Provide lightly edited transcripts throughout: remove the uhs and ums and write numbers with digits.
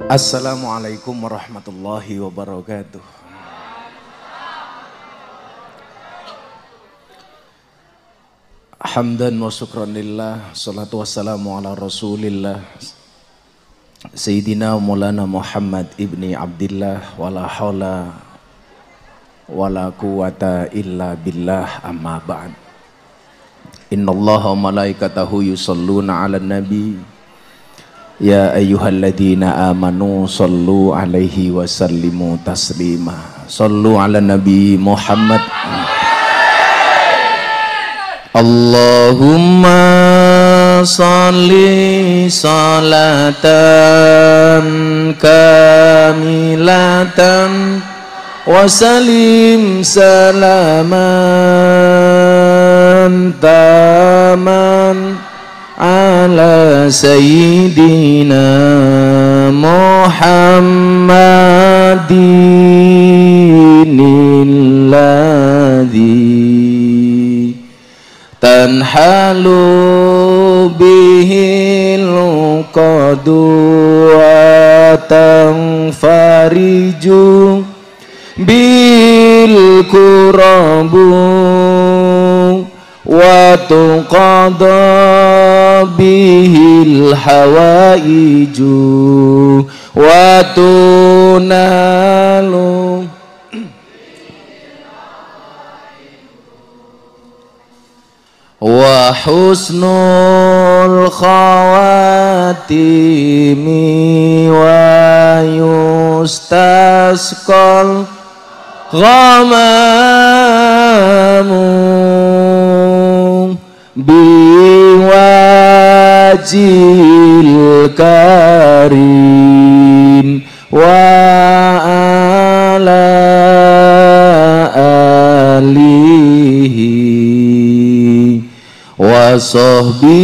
Assalamualaikum warahmatullahi wabarakatuh. Hamdan wa syukran lillah, salatu wassalamu ala rasulillah Sayyidina Maulana Muhammad ibni Abdillah, wala hawla wala quwata illa billah, amma ba'd. Innallaha wa malaikatahu yusalluna ala nabi ya ayyuhalladzina amanu sallu alaihi wa sallimu taslima. Sallu ala nabi Muhammad. Allahumma salli salatan kamilatan wa salim salaman taman ala sayyidina Muhammadin alladhi tanhalu bihil qadu wa tanfariju bil kurabu wa tuqadha bihil hawaiju wa tunalu wa husnul khawatimi wa yustasqal ghamamu biwajil karim wa ala alihi wa sahbihi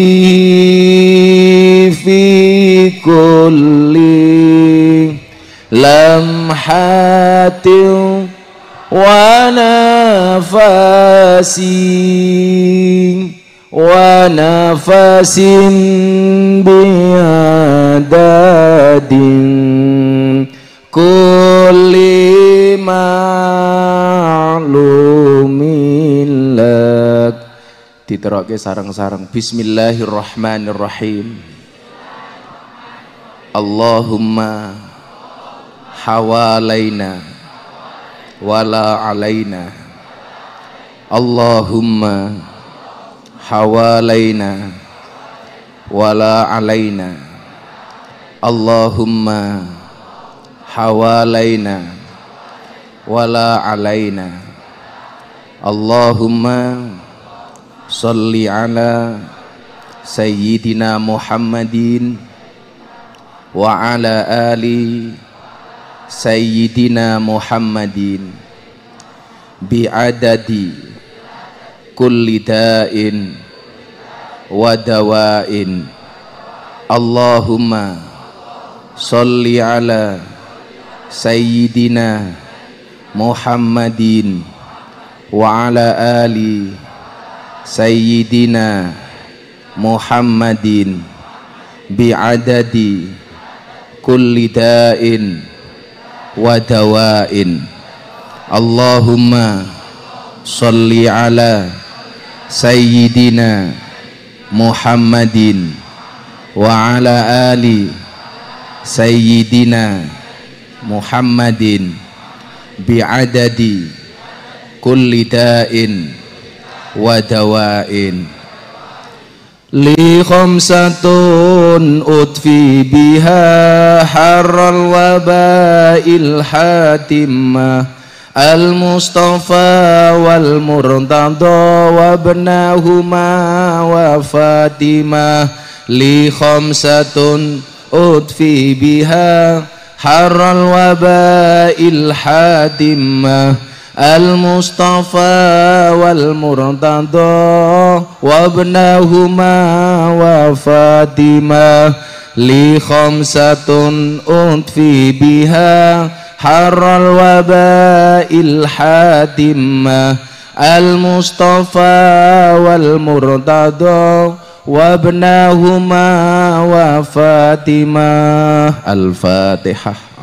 fi kulli lamhatin wa nafasin wa nafasin biadadin kulli ma'lumin lak. Diteroke sareng-sareng. Bismillahirrahmanirrahim. Allahumma hawalaina wala alaina. Allahumma hawalaina wala alaina. Allahumma hawalaina wala alaina. Allahumma salli ala sayyidina Muhammadin wa ala ali sayyidina Muhammadin bi'adadi kulli da'in wa dawa'in. Allahumma salli ala sayyidina Muhammadin wa ala ali sayyidina Muhammadin bi'adadi kulli da'in wa dawa'in. Allahumma salli ala sayyidina Muhammadin wa ala ali sayyidina Muhammadin bi'adadi kulli da'in wa dawa'in. Li khamsatun utfi biha harral waba'il hatimah al-mustafa wal murtada wa ibnahuma wa fatimah. Li khamsatun utfi biha harral waba'il hatimah al-mustafa wal murtada wa ibnahuma wa fatimah. Li khamsatun utfi biha harral waba'il hatimah al-mustafa wal murtada wa ibnahuma wa Fatimah. Al-Fatihah.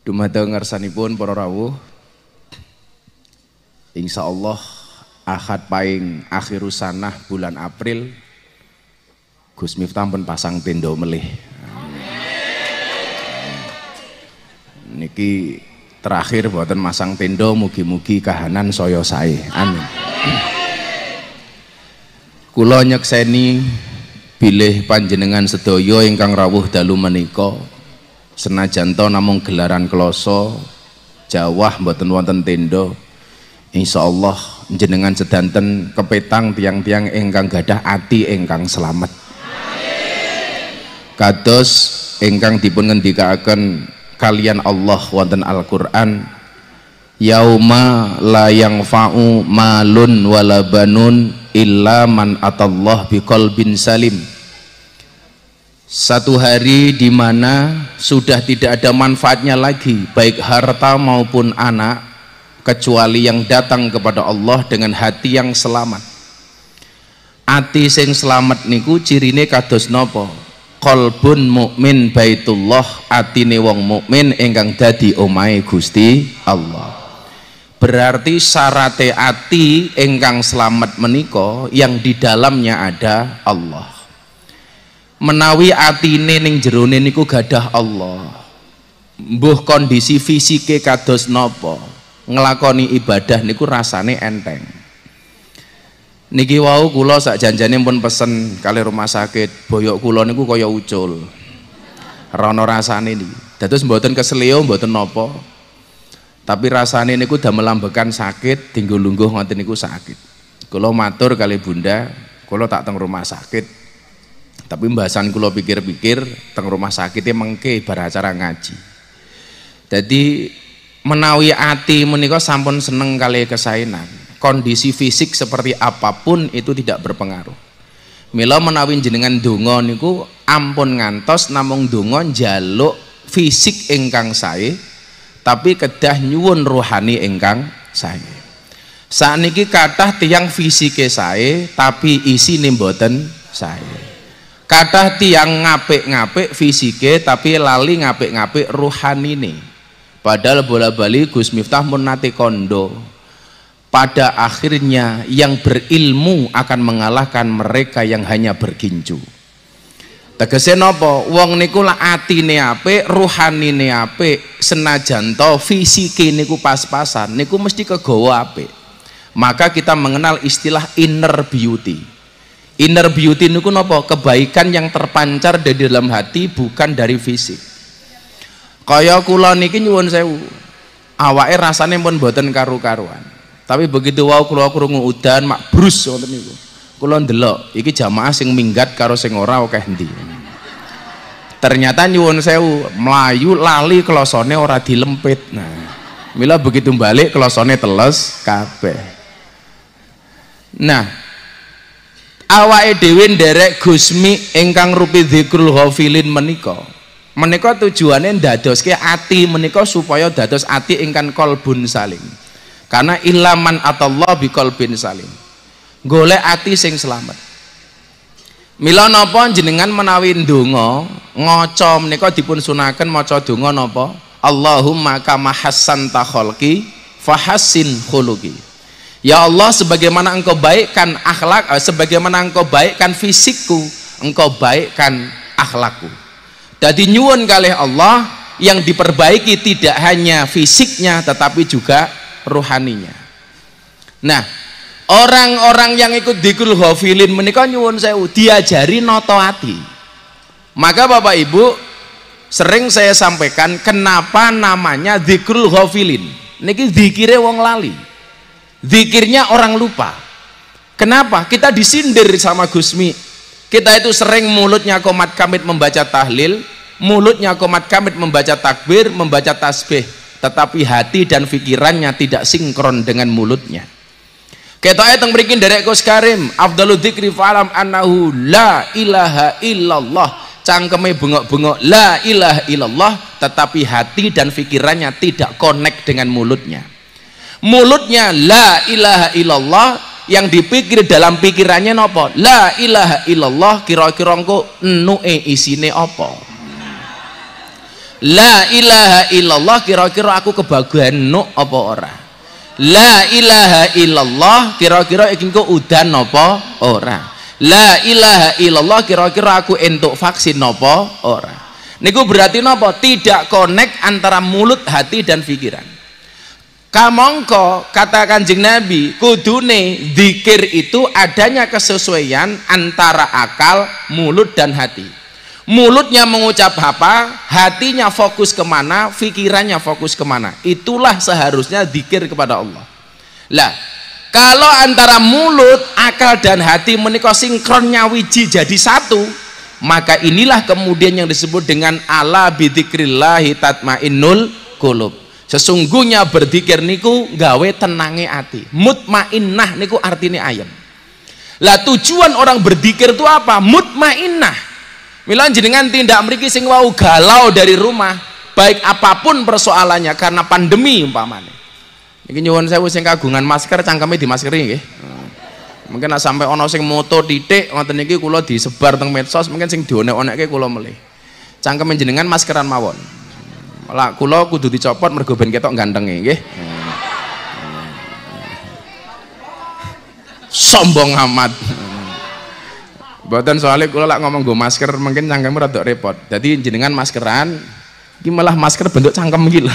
Dumateng ngarsanipun para rawuh, insyaallah Ahad paing akhirus sanah bulan April Gus Miftah pun pasang tenda melih. Niki terakhir boten masang tenda, mugi-mugi kahanan saya sae. Amin. Kula nyekseni bilih panjenengan sedaya ingkang rawuh dalu menika, senajan to namung gelaran kloso jawah mboten wonten tenda, insyaallah jenengan sedanten kepetang tiang-tiang ingkang gadah ati ingkang selamat. Kados ingkang dipun ngendikaaken kalian Allah wonten Al-Qur'an, yauma la yanfa'u malun wala banun illa man atallah biqalbin salim. Satu hari di mana sudah tidak ada manfaatnya lagi baik harta maupun anak kecuali yang datang kepada Allah dengan hati yang selamat. Ati sing selamat niku cirine kados napa? Qalbun mukmin baitullah, atine wong mukmin ingkang dadi omahe Gusti Allah. Berarti syarate ati ingkang selamat menika yang di dalamnya ada Allah. Menawi atine ning jerone niku gadah Allah, mbuh kondisi fisike kados napa, nglakoni ibadah niku rasane enteng. Niki wau kula sak janjane pun pesen kali rumah sakit, boyok kula niku kaya ucul, rono rasane niki. Dados mboten keseleo mboten napa, tapi rasane niku damel ambekan sakit, dinggo lungguh ngoten niku sakit. Kula matur kali Bunda, kula tak teng rumah sakit. Tapi bahasan kula pikir-pikir teng rumah sakitnya mengke bar acara ngaji. Jadi menawi ati menika sampun seneng kali kesaenan, kondisi fisik seperti apapun itu tidak berpengaruh. Mila menawi jenengan donga niku ampun ngantos namung donga njaluk fisik ingkang sae, tapi kedah nyuwun rohani ingkang sae. Sakniki kathah tiyang fisike sae tapi isine mboten sae. Kathah tiang ngapik-ngapik fisike tapi lali ngapik-ngapik ruhanine. Padahal bola-bali Gus Miftah mun nate kondo, pada akhirnya yang berilmu akan mengalahkan mereka yang hanya berginju. Tegese napa? Wong niku lak atine apik, ruhanine apik, senajan to fisike niku pas-pasan, niku mesti kegawa apik. Maka kita mengenal istilah inner beauty. Inner beauty niku napa? Kebaikan yang terpancar dari dalam hati, bukan dari fisik. Kaya kula niki nyuwun sewu, awake rasane pun boten karu-karuan. Tapi begitu wau kula krungu udan mak brus wonten niku. Kula ndelok iki jamaah sing minggat karo sing ora akeh endi. Ternyata nyuwun sewu, mlayu lali klosone ora dilempit. Nah, mila begitu balik klosone teles kabeh. Nah, awake dhewe nderek Gusmi ingkang rupi dzikrul ghafilin menika tujuane ndadoske ati menika supaya dados ati ingkang qalbun salim. Karena ilaman atallah biqalbin salim, golek ati sing selamat. Mila napa jenengan menawi ndonga ngaca menika dipun sunaken maca donga napa? Allahumma kama hassanta khalqi fahassin khuluqi. Ya Allah, sebagaimana engkau baikkan akhlak, sebagaimana engkau baikkan fisikku, engkau baikkan akhlakku. Jadi nyuwun kalih Allah yang diperbaiki tidak hanya fisiknya tetapi juga rohaninya. Nah, orang-orang yang ikut dzikrul ghafilin menika nyuwun sewu diajari noto ati. Maka Bapak Ibu sering saya sampaikan kenapa namanya dzikrul ghafilin. Niki zikire wong lali. Zikirnya orang lupa. Kenapa? Kita disindir sama Gusmi. Kita itu sering mulutnya qomat kamit membaca tahlil, mulutnya qomat kamit membaca takbir, membaca tasbih, tetapi hati dan pikirannya tidak sinkron dengan mulutnya. Ketoke teng mriki nderek Gus Karim, afdhalu dzikri fa'lam annahu la ilaha illallah. Cangkeme bengok-bengok la ilaha illallah, tetapi hati dan pikirannya tidak connect dengan mulutnya. Mulutnya la ilaha illallah, yang dipikir dalam pikirannya nopo? La ilaha illallah, kira-kira engko enuke isine apa? La ilaha illallah, kira-kira aku kebagian nuk apa ora? La ilaha illallah, kira-kira iki engko udan napa ora? La ilaha illallah, kira-kira aku entuk vaksin napa ora? Niku berarti napa? Tidak connect antara mulut, hati dan pikiran. Kamangka kata Kanjeng Nabi, kudune zikir itu adanya kesesuaian antara akal, mulut dan hati. Mulutnya mengucap apa, hatinya fokus kemana, pikirannya fokus kemana. Itulah seharusnya zikir kepada Allah. Lah, kalau antara mulut, akal dan hati menika sinkron nyawiji jadi satu, maka inilah kemudian yang disebut dengan ala bidzikrillahi tatmainnul qulub. Sesungguhnya berzikir niku gawe tenange ati. Mutmainnah niku artinya ayem. Lah tujuan orang berzikir itu apa? Mutmainnah. Mila jenengan tindak mriki sing wau galau dari rumah, baik apapun persoalannya karena pandemi umpamane. Niki nyuwun sewu sing kagungan masker cangkeme dimaskeri nggih. Mungkin nek sampai ana sing moto titik ngoten niki kula disebar teng medsos, mungkin sing dionek-onekke kula melih. Cangkeme jenengan maskeran mawon. Lah kula kudu dicopot mergo ben ketok gantenge nggih. Sombong amat. Mboten soalnya kula lak ngomong nggo masker mungkin cangkeme rada repot. Jadi jenengan maskeran iki malah masker bentuk cangkem iki lho.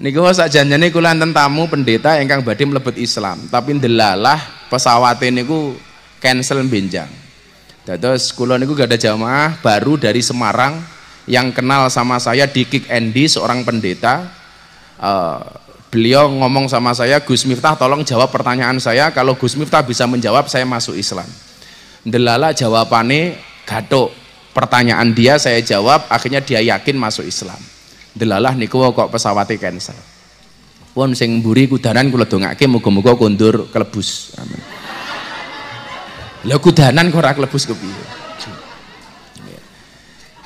Niku sakjanjane kula enten tamu pendeta ingkang badhe mlebet Islam, tapi ndelalah pesawate niku cancel benjang. Dados kula niku gak ada jamaah baru dari Semarang yang kenal sama saya di Kick Andy, seorang pendeta. Beliau ngomong sama saya, Gus Miftah tolong jawab pertanyaan saya, kalau Gus Miftah bisa menjawab saya masuk Islam. Delala jawabannya gathuk, pertanyaan dia saya jawab, akhirnya dia yakin masuk Islam. Delalah niku kok pesawatnya cancel. Pun sing mburi kudanan kula dongake muga-muga kondur kelebus. Amin. Lah kudanan kok ora kelebus kepiye.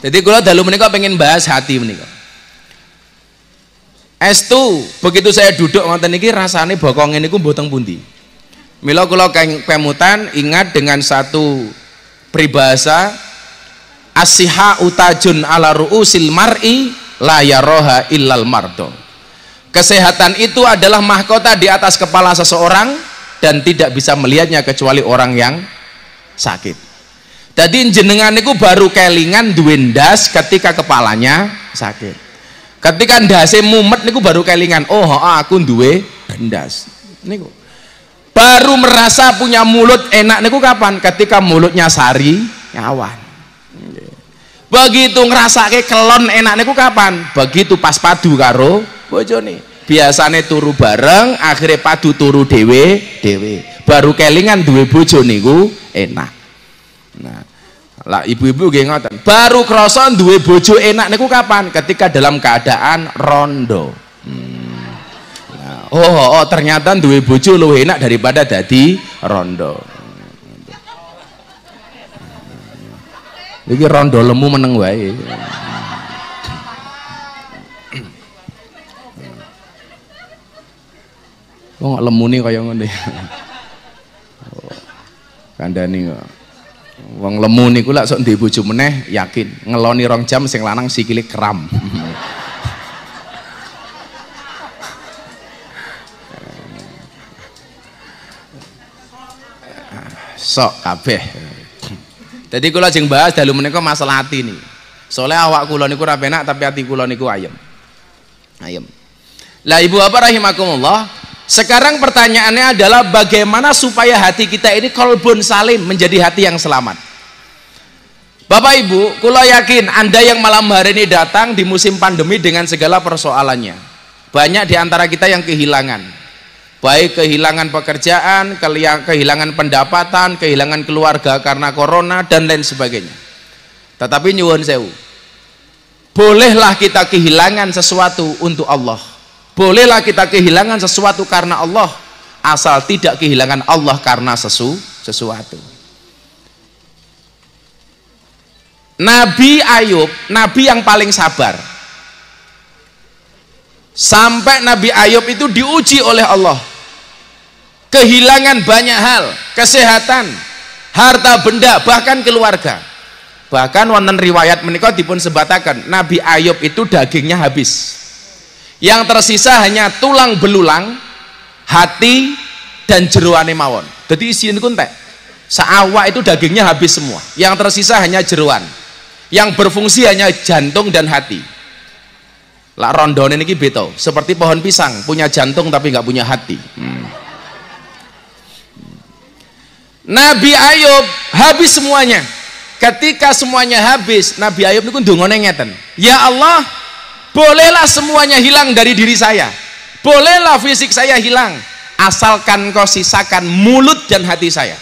Jadi kula dalu menika pengen bahas hati menika. Estu begitu saya duduk ngoten niki rasane bokong niku mboten pundi. Mila kula kemutan ingat dengan satu peribahasa, as-siha utajun ala ru'usil mar'i la yaroha illal mardo. Kesehatan itu adalah mahkota di atas kepala seseorang dan tidak bisa melihatnya kecuali orang yang sakit. Jadi jenengan niku baru kelingan duwe ndas ketika kepalanya sakit. Ketika ndase mumet niku baru kelingan, oh aku duwe ndas. Niku baru merasa punya mulut enak niku kapan? Ketika mulutnya sari nyawan. Begitu ngrasake kelon enak niku kapan? Begitu pas padu karo bojone. Biasane turu bareng, akhirnya padu turu dewe. Baru kelingan duwe bojo niku enak. Nah, lah ibu-ibu nggih ngoten. Baru krasa duwe bojo enak niku kapan? Ketika dalam keadaan rondo. Nah, ternyata duwe bojo luwih enak daripada dadi rondo. Iki rondo lemu meneng wae. Wong lemune kaya ngene. Kandhani kok. Wong lemu niku lak sok ndek bojo meneh yakin ngeloni 2 jam sing lanang sikile kram. Sok kabeh. Jadi kula jeng bahas dalu menika masalah hati nih. Soalnya awak kula niku ora penak tapi hati kula niku ayem. Ayem. Lah ibu bapak rahimakumullah, sekarang pertanyaannya adalah bagaimana supaya hati kita ini qalbun salim, menjadi hati yang selamat. Bapak ibu, kula yakin anda yang malam hari ini datang di musim pandemi dengan segala persoalannya. Banyak di antara kita yang kehilangan, baik kehilangan pekerjaan, kehilangan pendapatan, kehilangan keluarga karena corona dan lain sebagainya. Tetapi nyuwun sewu, bolehlah kita kehilangan sesuatu untuk Allah. Bolehlah kita kehilangan sesuatu karena Allah, asal tidak kehilangan Allah karena sesuatu. Nabi Ayub, nabi yang paling sabar. Sampai Nabi Ayub itu diuji oleh Allah. Kehilangan banyak hal, kesehatan, harta benda, bahkan keluarga. Bahkan wonten riwayat menika dipun sebataken Nabi Ayub itu dagingnya habis. Yang tersisa hanya tulang belulang, hati dan jeroane mawon. Jadi isian niku entek. Saawak itu dagingnya habis semua. Yang tersisa hanya jeroan. Yang berfungsi hanya jantung dan hati. Lah rondone niki beto, seperti pohon pisang, punya jantung tapi nggak punya hati. Nabi Ayub habis semuanya. Ketika semuanya habis, Nabi Ayub niku ndongane ngeten, ya Allah, bolehlah semuanya hilang dari diri saya, bolehlah fisik saya hilang, asalkan kau sisakan mulut dan hati saya.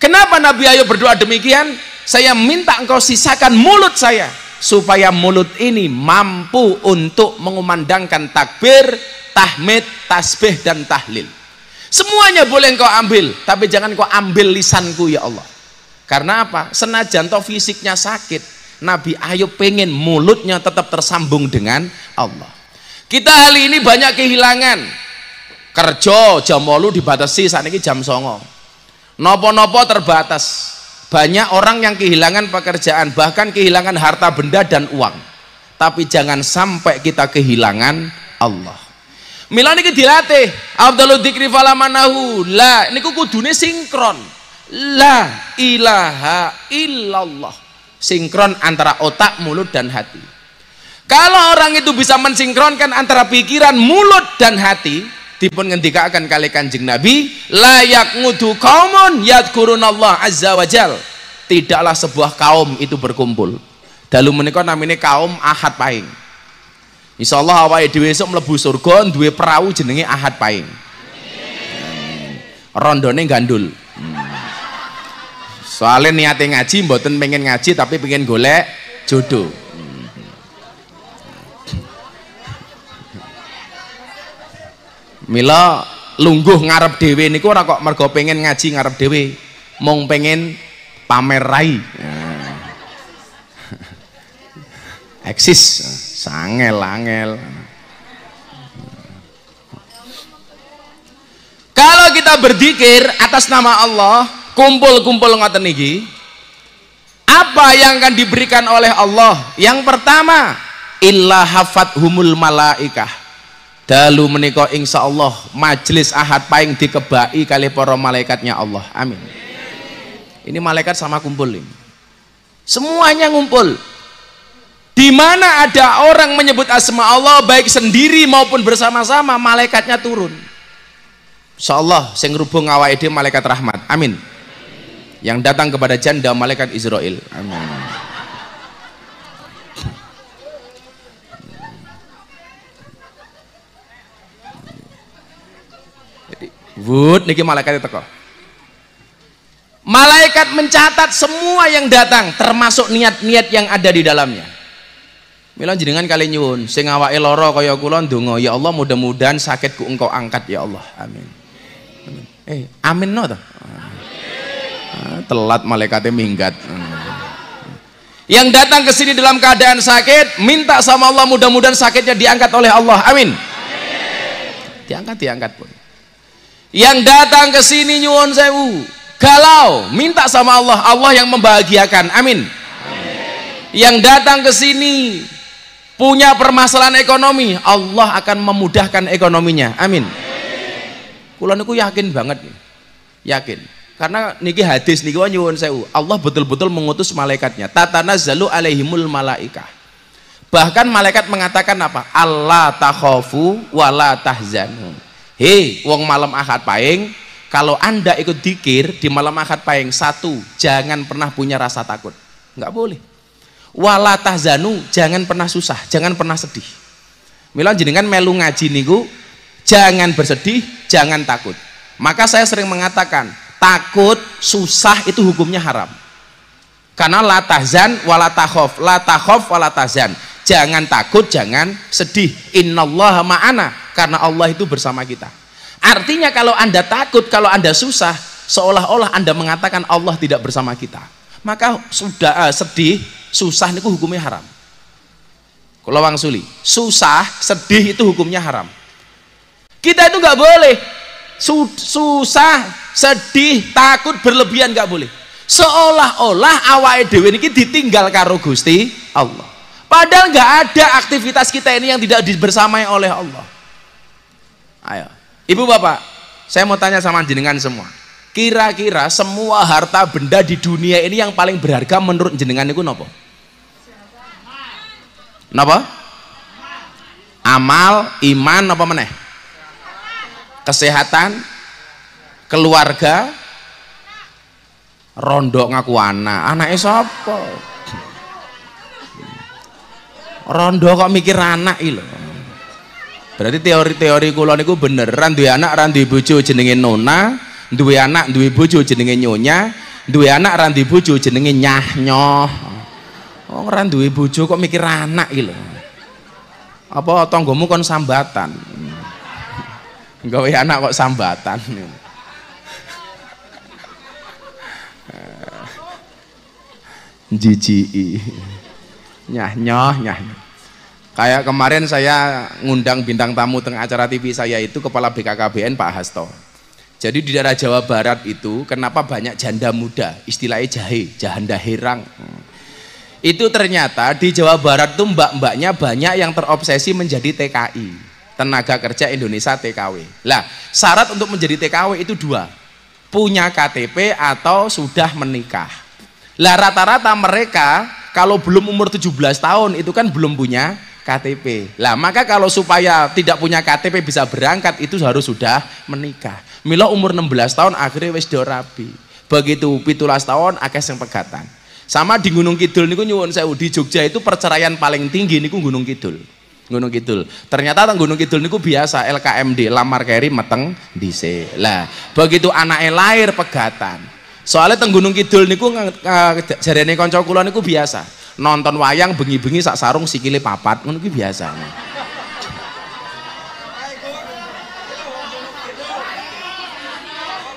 Kenapa Nabi Ayub berdoa demikian? Saya minta engkau sisakan mulut saya, supaya mulut ini mampu untuk mengumandangkan takbir, tahmid, tasbih dan tahlil. Semuanya boleh engkau ambil, tapi jangan kau ambil lisanku ya Allah. Karena apa? Senajan toh fisiknya sakit, Nabi Ayub pengen mulutnya tetap tersambung dengan Allah. Kita hari ini banyak kehilangan. Kerja jam 8 dibatasi, saat ini jam 9. Nopo-nopo terbatas. Banyak orang yang kehilangan pekerjaan, bahkan kehilangan harta benda dan uang. Tapi jangan sampai kita kehilangan Allah. Mila niki dilatih, Abdul dzikri falamanahu, la niku kudune sinkron. La ilaha illallah. Sinkron antara otak, mulut dan hati. Kalau orang itu bisa mensinkronkan antara pikiran, mulut dan hati, dipun ngendikaken kali Kanjeng Nabi, la yaqmudu qaumun yadhkurunallah azza wajal. Tidaklah sebuah kaum itu berkumpul. Dalu menika namine kaum Ahad Pahing. Insyaallah awake dhewe esuk mlebu surga duwe perahu jenenge Ahad Pahing. Rondone gandul. Soalnya niatnya ngaji, mboten pengen ngaji tapi pengen golek jodoh. Mila lungguh ngarep dhewe niku ora kok mergo pengen ngaji ngarep dhewe, mung pengen pamer rai. Eksis sangel-angel. Kalau kita berzikir atas nama Allah, kumpul-kumpul ngoten niki, apa yang akan diberikan oleh Allah? Yang pertama, illa hafathumul malaikah. Dalu menika insyaallah majelis Ahad Pahing dikebaki kali para malaikatnya Allah. Amin. Ini malaikat sama kumpul ini. Semuanya ngumpul. Di mana ada orang menyebut asma Allah baik sendiri maupun bersama-sama, malaikatnya turun. Insyaallah sing ngrubung awake dhewe malaikat rahmat. Amin. Yang datang kepada janda malaikat Israel. Amin. Wud niki malaikat teko. Malaikat mencatat semua yang datang, termasuk niat-niat yang ada di dalamnya. Mila jenengan kali nyuwun, sing awake lara kaya kula ndonga, ya Allah mudah-mudahan sakitku engkau angkat ya Allah. Amin. Amin no to. Telat malaikatnya minggat. Yang datang ke sini dalam keadaan sakit, minta sama Allah mudah-mudahan sakitnya diangkat oleh Allah. Amin. Diangkat pun. Yang datang ke sini nyuwun sewu, galau, minta sama Allah, Allah yang membahagiakan. Amin. Yang datang ke sini punya permasalahan ekonomi, Allah akan memudahkan ekonominya. Amin. Kula niku yakin banget, yakin. Karena niki hadis niki nyuwun sewu, Allah betul-betul mengutus malaikatnya. Tatanazzalu alaihimul malaikah. Bahkan malaikat mengatakan apa? Allah takhafu wala tahzanu. Hei, wong malam Ahad Pahing, kalau Anda ikut dzikir di malam Ahad Pahing, satu, jangan pernah punya rasa takut. Enggak boleh. Wala tahzanu, jangan pernah susah, jangan pernah sedih. Mila jenengan melu ngaji niku, jangan bersedih, jangan takut. Maka saya sering mengatakan, takut, susah itu hukumnya haram. Karena la tahzan wala takhaf, la takhaf wala tahzan. Jangan takut, jangan sedih. Innallaha ma'ana, karena Allah itu bersama kita. Artinya kalau Anda takut, kalau Anda susah, seolah-olah Anda mengatakan Allah tidak bersama kita. Maka sudah sedih, susah niku hukumnya haram. Kalau Wang Suli, susah, sedih itu hukumnya haram. Kita itu nggak boleh susah, sedih, takut berlebihan, nggak boleh. Seolah-olah awake dhewe niki ditinggal karo Gusti Allah. Padahal nggak ada aktivitas kita ini yang tidak dibersamai oleh Allah. Ayo, Ibu Bapak, saya mau tanya sama jenengan semua. Kira-kira semua harta benda di dunia ini yang paling berharga menurut jenengan itu napa? Napa? Amal, iman, apa meneh? Kesehatan, keluarga, rondo ngaku anaknya sapa? Rondo kok mikir anak lho. Berarti teori-teori kula niku bener. Ran duwe anak, ran duwe bojo jenenge Nona, duwe anak, duwe bojo jenenge Nyonya, duwe anak, ran duwe bojo jenenge Nyah Nyoh. Oh, ran duwe bojo kok mikir anak lho. Apa tanggamu kon sambatan? Gawe anak kok sambatan. Jijiki. Nyah nyoh, nyah. Kayak kemarin saya ngundang bintang tamu tengah acara TV saya itu Kepala BKKBN Pak Hasto. Jadi di daerah Jawa Barat itu kenapa banyak janda muda, istilahnya jahe, janda herang. Itu ternyata di Jawa Barat tuh mbak-mbaknya banyak yang terobsesi menjadi TKI. Tenaga Kerja Indonesia TKW. Lah, syarat untuk menjadi TKW itu dua. Punya KTP atau sudah menikah. Lah rata-rata mereka kalau belum umur 17 tahun itu kan belum punya KTP. Lah maka kalau supaya tidak punya KTP bisa berangkat itu harus sudah menikah. Mila umur 16 tahun akhirnya wis do rabi. Begitu 17 tahun akeh sing pegatan. Sama di Gunung Kidul niku nyuwun sewu, di Jogja itu perceraian paling tinggi niku Gunung Kidul. Gunung Kidul. Ternyata teng Gunung Kidul niku biasa LKMD, lamar keri meteng dhisik. Lah, begitu anake lahir pegatan. Soalnya teng Gunung Kidul niku jarene kanca kula niku biasa. Nonton wayang bengi-bengi sak sarung sikile papat, ngono ki biasa.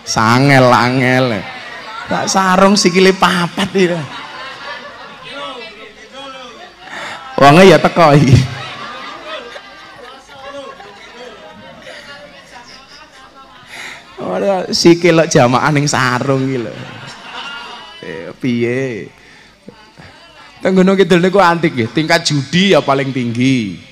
Sangel-angel. Sak sarung sikile papat iki. Wonge ya teko iki. Ora sikil jamaah ning sarung iki lho. Piye? Teng Gunung Kidul niku antik nggih, tingkat judi ya paling tinggi.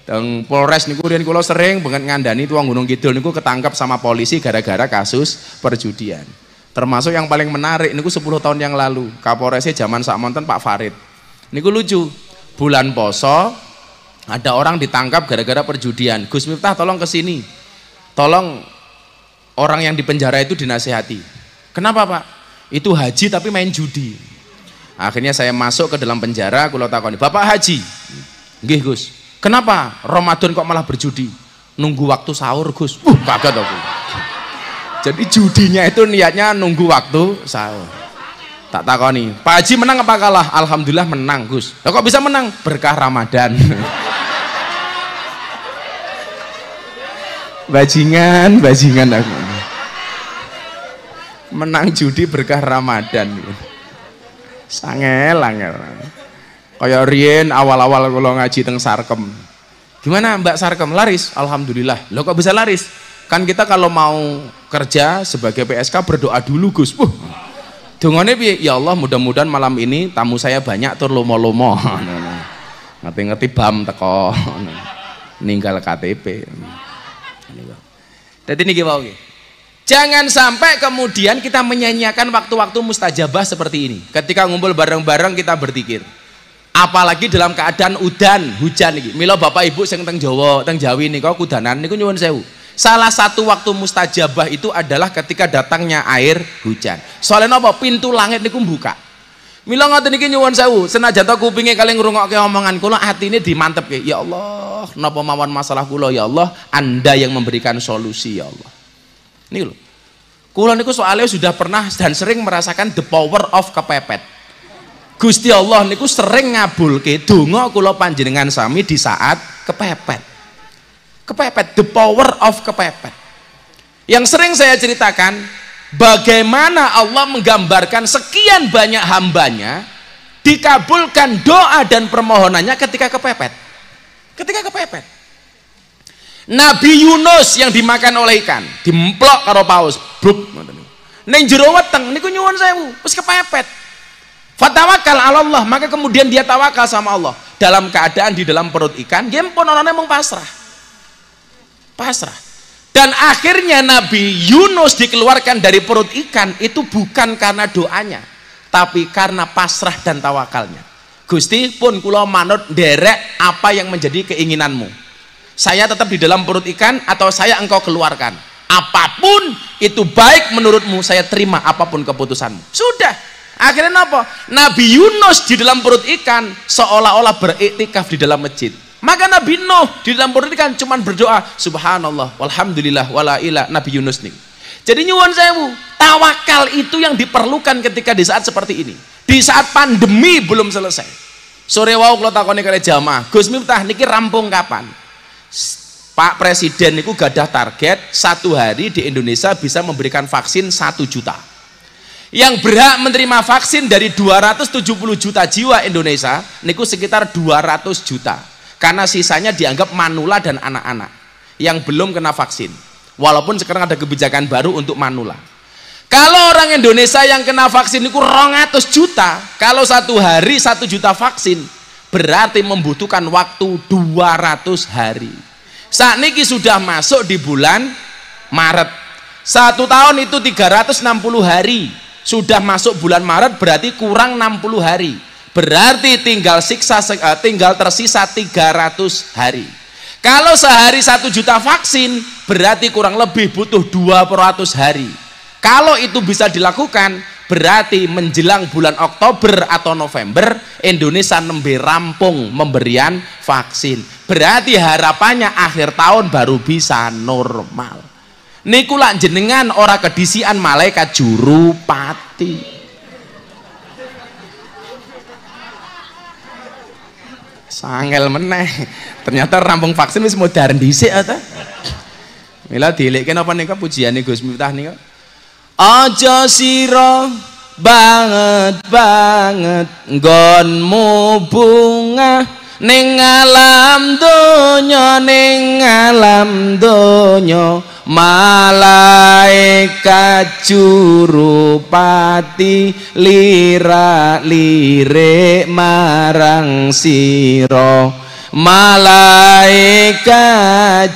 Teng Polres niku riyen kula sering banget ngandani tuang Gunung Kidul niku ketangkap sama polisi gara-gara kasus perjudian. Termasuk yang paling menarik niku 10 tahun yang lalu, Kapolresnya zaman sakmonten Pak Farid. Niku lucu. Bulan poso ada orang ditangkap gara-gara perjudian. Gus Miftah tolong ke sini. Tolong orang yang di penjara itu dinasihati. Kenapa Pak? Itu haji tapi main judi. Akhirnya saya masuk ke dalam penjara, kula takoni, "Bapak haji?" "Nggih, Gus." "Kenapa Ramadan kok malah berjudi?" "Nunggu waktu sahur, Gus." Kaget aku. Jadi judinya itu niatnya nunggu waktu sahur. Tak takoni, "Pak Haji menang apa kalah?" "Alhamdulillah menang, Gus." "Lah kok bisa menang?" "Berkah Ramadan." Bajingan aku. Menang judi berkah Ramadan. Sangel. Kayak riyen awal-awal kalau ngaji teng Sarkem. "Gimana Mbak Sarkem, laris?" "Alhamdulillah." "Loh kok bisa laris?" "Kan kita kalau mau kerja sebagai PSK berdoa dulu, Gus." Dongane piye? "Ya Allah, mudah-mudahan malam ini tamu saya banyak tur lomo-lomo." Ngerti-ngerti bam teko. Ninggal KTP. Dadi niki wae nggih. Jangan sampai kemudian kita menyanyiakan waktu-waktu mustajabah seperti ini. Ketika ngumpul bareng-bareng kita berzikir. Apalagi dalam keadaan udan, hujan iki. Mila Bapak Ibu sing teng Jawa, teng Jawi nika kudanan niku nyuwun sewu. Salah satu waktu mustajabah itu adalah ketika datangnya air hujan. Soalnya napa? Pintu langit niku buka. Mila ngoten niki nyuwun sewu, senajan to kupinge kali ngrungokke omongan kula, atine dimantepke. Ya Allah, napa mawon masalah kula ya Allah, Anda yang memberikan solusi ya Allah. Nih loh, kula niku soalnya sudah pernah dan sering merasakan the power of kepepet. Gusti Allah niku sering ngabulke donga kula panjenengan sami di saat kepepet. Kepepet, the power of kepepet. Yang sering saya ceritakan, bagaimana Allah menggambarkan sekian banyak hambanya dikabulkan doa dan permohonannya ketika kepepet. Ketika kepepet. Nabi Yunus yang dimakan oleh ikan, dimplok karo paus, bruk. Ning jero weteng niku nyuwun sewu, wis kepepet. Fatawakal ala Allah, maka kemudian dia tawakal sama Allah. Dalam keadaan di dalam perut ikan, dia pun orangnya mung pasrah. Pasrah. Dan akhirnya Nabi Yunus dikeluarkan dari perut ikan itu bukan karena doanya, tapi karena pasrah dan tawakalnya. Gusti pun kula manut nderek apa yang menjadi keinginanmu. Saya tetap di dalam perut ikan atau saya engkau keluarkan. Apapun itu baik menurutmu, saya terima apapun keputusanmu. Sudah. Akhirnya apa? Nabi Yunus di dalam perut ikan seolah-olah beriktikaf di dalam masjid. Maka Nabi Nuh di dalam perut ikan cuma berdoa subhanallah walhamdulillah wala ilah. Nabi Yunus nih. Jadi nyuwun sewu, tawakal itu yang diperlukan ketika di saat seperti ini. Di saat pandemi belum selesai. Sore wau kula takoni kali jamaah, Gus Miftah niki rampung kapan? Pak Presiden niku gadah target 1 hari di Indonesia bisa memberikan vaksin 1 juta. Yang berhak menerima vaksin dari 270 juta jiwa Indonesia niku sekitar 200 juta. Karena sisanya dianggap manula dan anak-anak yang belum kena vaksin. Walaupun sekarang ada kebijakan baru untuk manula. Kalau orang Indonesia yang kena vaksin niku 200 juta, kalau 1 hari 1 juta vaksin berarti membutuhkan waktu 200 hari. Saat niki sudah masuk di bulan Maret. 1 tahun itu 360 hari. Sudah masuk bulan Maret berarti kurang 60 hari. Berarti tinggal tersisa 300 hari. Kalau sehari 1 juta vaksin berarti kurang lebih butuh 200 hari. Kalau itu bisa dilakukan berarti menjelang bulan Oktober atau November Indonesia nembe rampung pemberian vaksin. Berarti harapannya akhir tahun baru bisa normal. Niku lak jenengan ora kedisian malaikat juru pati. Sangel meneh. Ternyata rampung vaksin wis modern dhisik ta. Mila dilekke napa nika pujiane Gus Miftah nika. Aja sira banget nggonmu bunga ning alam donya malaikat jurupati lirik marang sira malaikat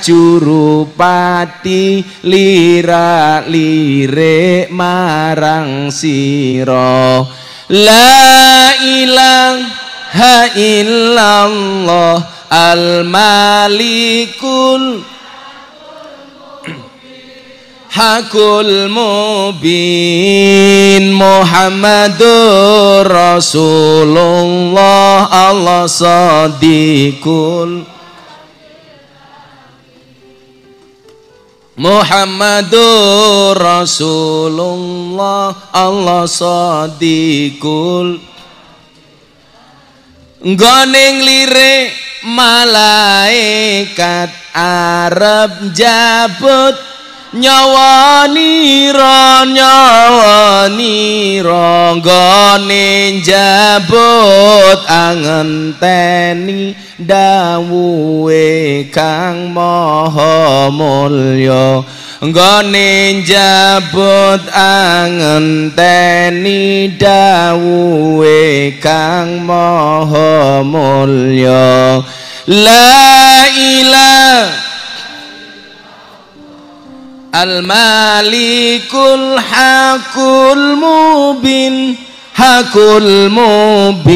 jurupati lirik marang sira la ilaha illallah al malikul hakul mubin Muhammadur Rasulullah Allah sadiqul Muhammadur Rasulullah Allah sadiqul nggoning lirik malaikat arep jabut nyawa nira nggone jabut angenteni dawuhe Kang Maha Mulya nggone jabut angenteni dawuhe Kang Maha Mulya la ilaha Al-Malikul Hakul Mubin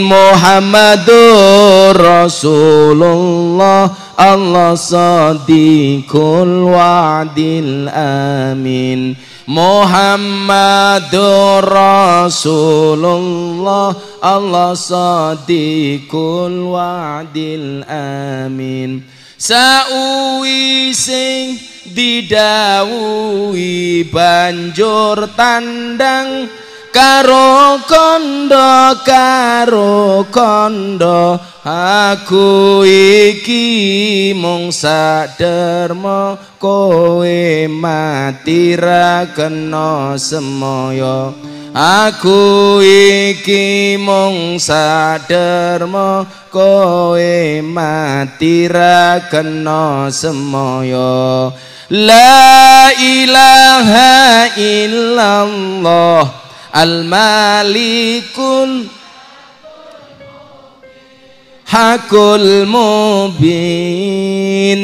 Muhammadur Rasulullah Allah sadiqul wa'dil amin Muhammadur Rasulullah Allah sadiqul wa'dil amin Sauwising didhawuhi banjur tandang karo kondo aku iki mung saderma kowe mati ra kena semaya aku iki mung saderma kowe mati ra kena semaya la ilaha illallah al-malikul hakul mubin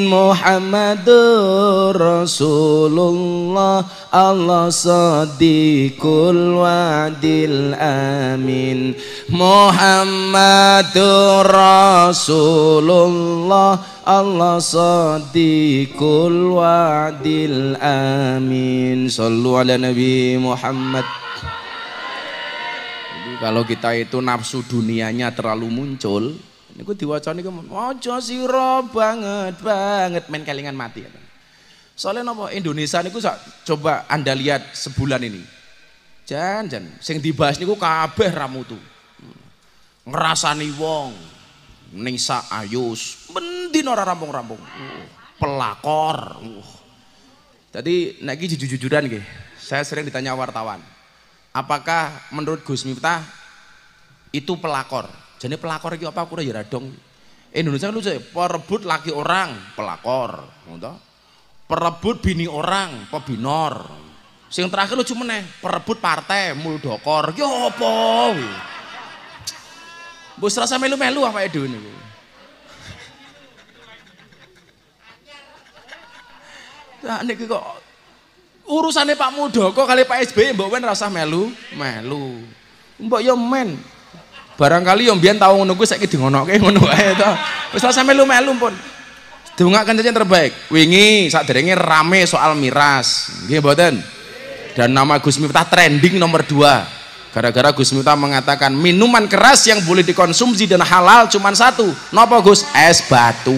Muhammadur Rasulullah Allah sadiqul wadil amin Muhammadur Rasulullah Allah sadiqul wadil amin sallu ala nabi Muhammad. Kalau kita itu nafsu dunianya terlalu muncul, niku diwacane iku aja sira banget main kelingan mati. Soalnya napa Indonesia niku coba Anda lihat sebulan ini. Jan sing dibahas niku kabeh ra mutu. Ngrasani wong Nisa Ayus, mendino ora rampung-rampung. Pelakor. Tadi nek iki jujur-jujuran nggih. Saya sering ditanya wartawan. Apakah menurut Gus Miftah itu pelakor? Jadi pelakor itu apa? Aku ya dong. Indonesia lucu ya, perebut laki orang, pelakor. Perebut bini orang, pebinor. Sing terakhir lucu meneh, perebut partai, muldokor. Yo apa? Bos rasa melu-melu apa itu niku? Nah niki kok urusannya Pak Muldoko kali Pak SBY mbok wen rasa melu. Mbok yo men. Barangkali yo mbiyen tau ngono kuwi saiki dingonoke ngono wae to. Wis rasa melu-melu pun. Dongaaken yang terbaik. Wingi sakderenge rame soal miras. Nggih mboten? Dan nama Gus Miftah trending nomor 2. Gara-gara Gus Miftah mengatakan minuman keras yang boleh dikonsumsi dan halal cuma satu. Napa Gus? Es batu.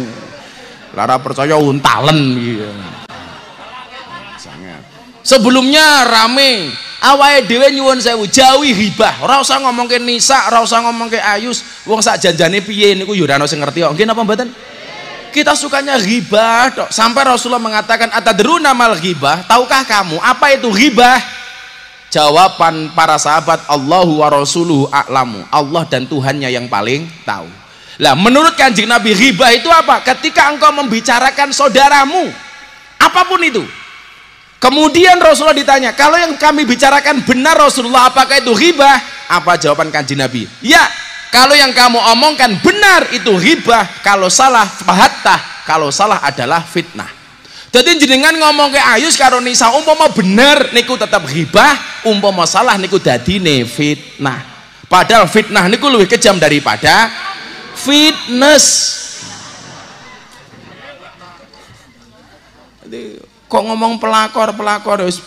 Lara percaya untalen gitu. Sebelumnya rame awake dhewe nyuwun sewu jauhi hibah, ora usah ngomongke Nisa, ora usah ngomongke Ayus, wong sak janjane piye niku ya ora ono sing ngerti kok. Nggih napa mboten? Kita sukanya ghibah tok. Sampai Rasulullah mengatakan atadruna mal ghibah? Tahukah kamu apa itu ghibah? Jawaban para sahabat Allahu wa rasuluhu a'lamu. Allah dan Tuhannya yang paling tahu. Lah menurut Kanjeng Nabi ghibah itu apa? Ketika engkau membicarakan saudaramu apapun itu. Kemudian Rasulullah ditanya, kalau yang kami bicarakan benar Rasulullah, apakah itu ghibah? Apa jawaban Kanjeng Nabi? Ya, kalau yang kamu omongkan benar itu ghibah, kalau salah fahattah, kalau salah adalah fitnah. Jadi jenengan ngomong ke Ayus karo Nisa umpama benar niku tetap ghibah, umpama salah niku dadine fitnah. Padahal fitnah niku lebih kejam daripada fitness. Kok ngomong pelakor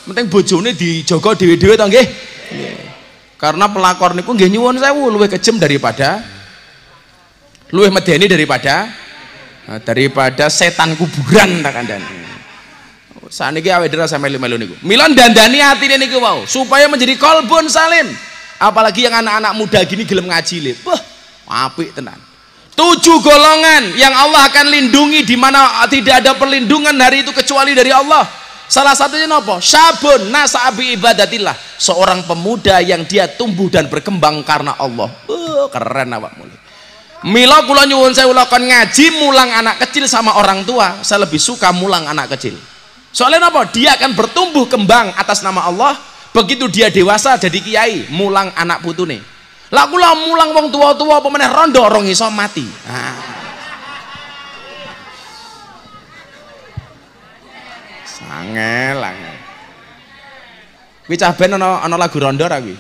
penting bojone dijogo dhewe-dhewe to nggih. Karena pelakor niku nggih nyuwun sewu luwih kejem daripada luwih medeni daripada setan kuburan tak kandhani. Saniki awake dhewe rasa melu-melu niku. Mila dandani atine niku wau supaya menjadi qalbun salim. Apalagi yang anak-anak muda gini gelem ngaji le. Wah, apik tenan. 7 golongan yang Allah akan lindungi di mana tidak ada perlindungan hari itu kecuali dari Allah. Salah satunya apa? Syabun nasa'abi ibadatillah. Seorang pemuda yang dia tumbuh dan berkembang karena Allah. Keren awak mulai. Mila kula nyuwun sewu lakon ngaji mulang anak kecil sama orang tua. Saya lebih suka mulang anak kecil. Soalnya apa? Dia akan bertumbuh kembang atas nama Allah. Begitu dia dewasa jadi kiai, mulang anak putune. Lah kula mulang wong tua-tua apa meneh rondo orang iso mati. Angel. Kuwi cah ben ana lagu rondo ra kuwi?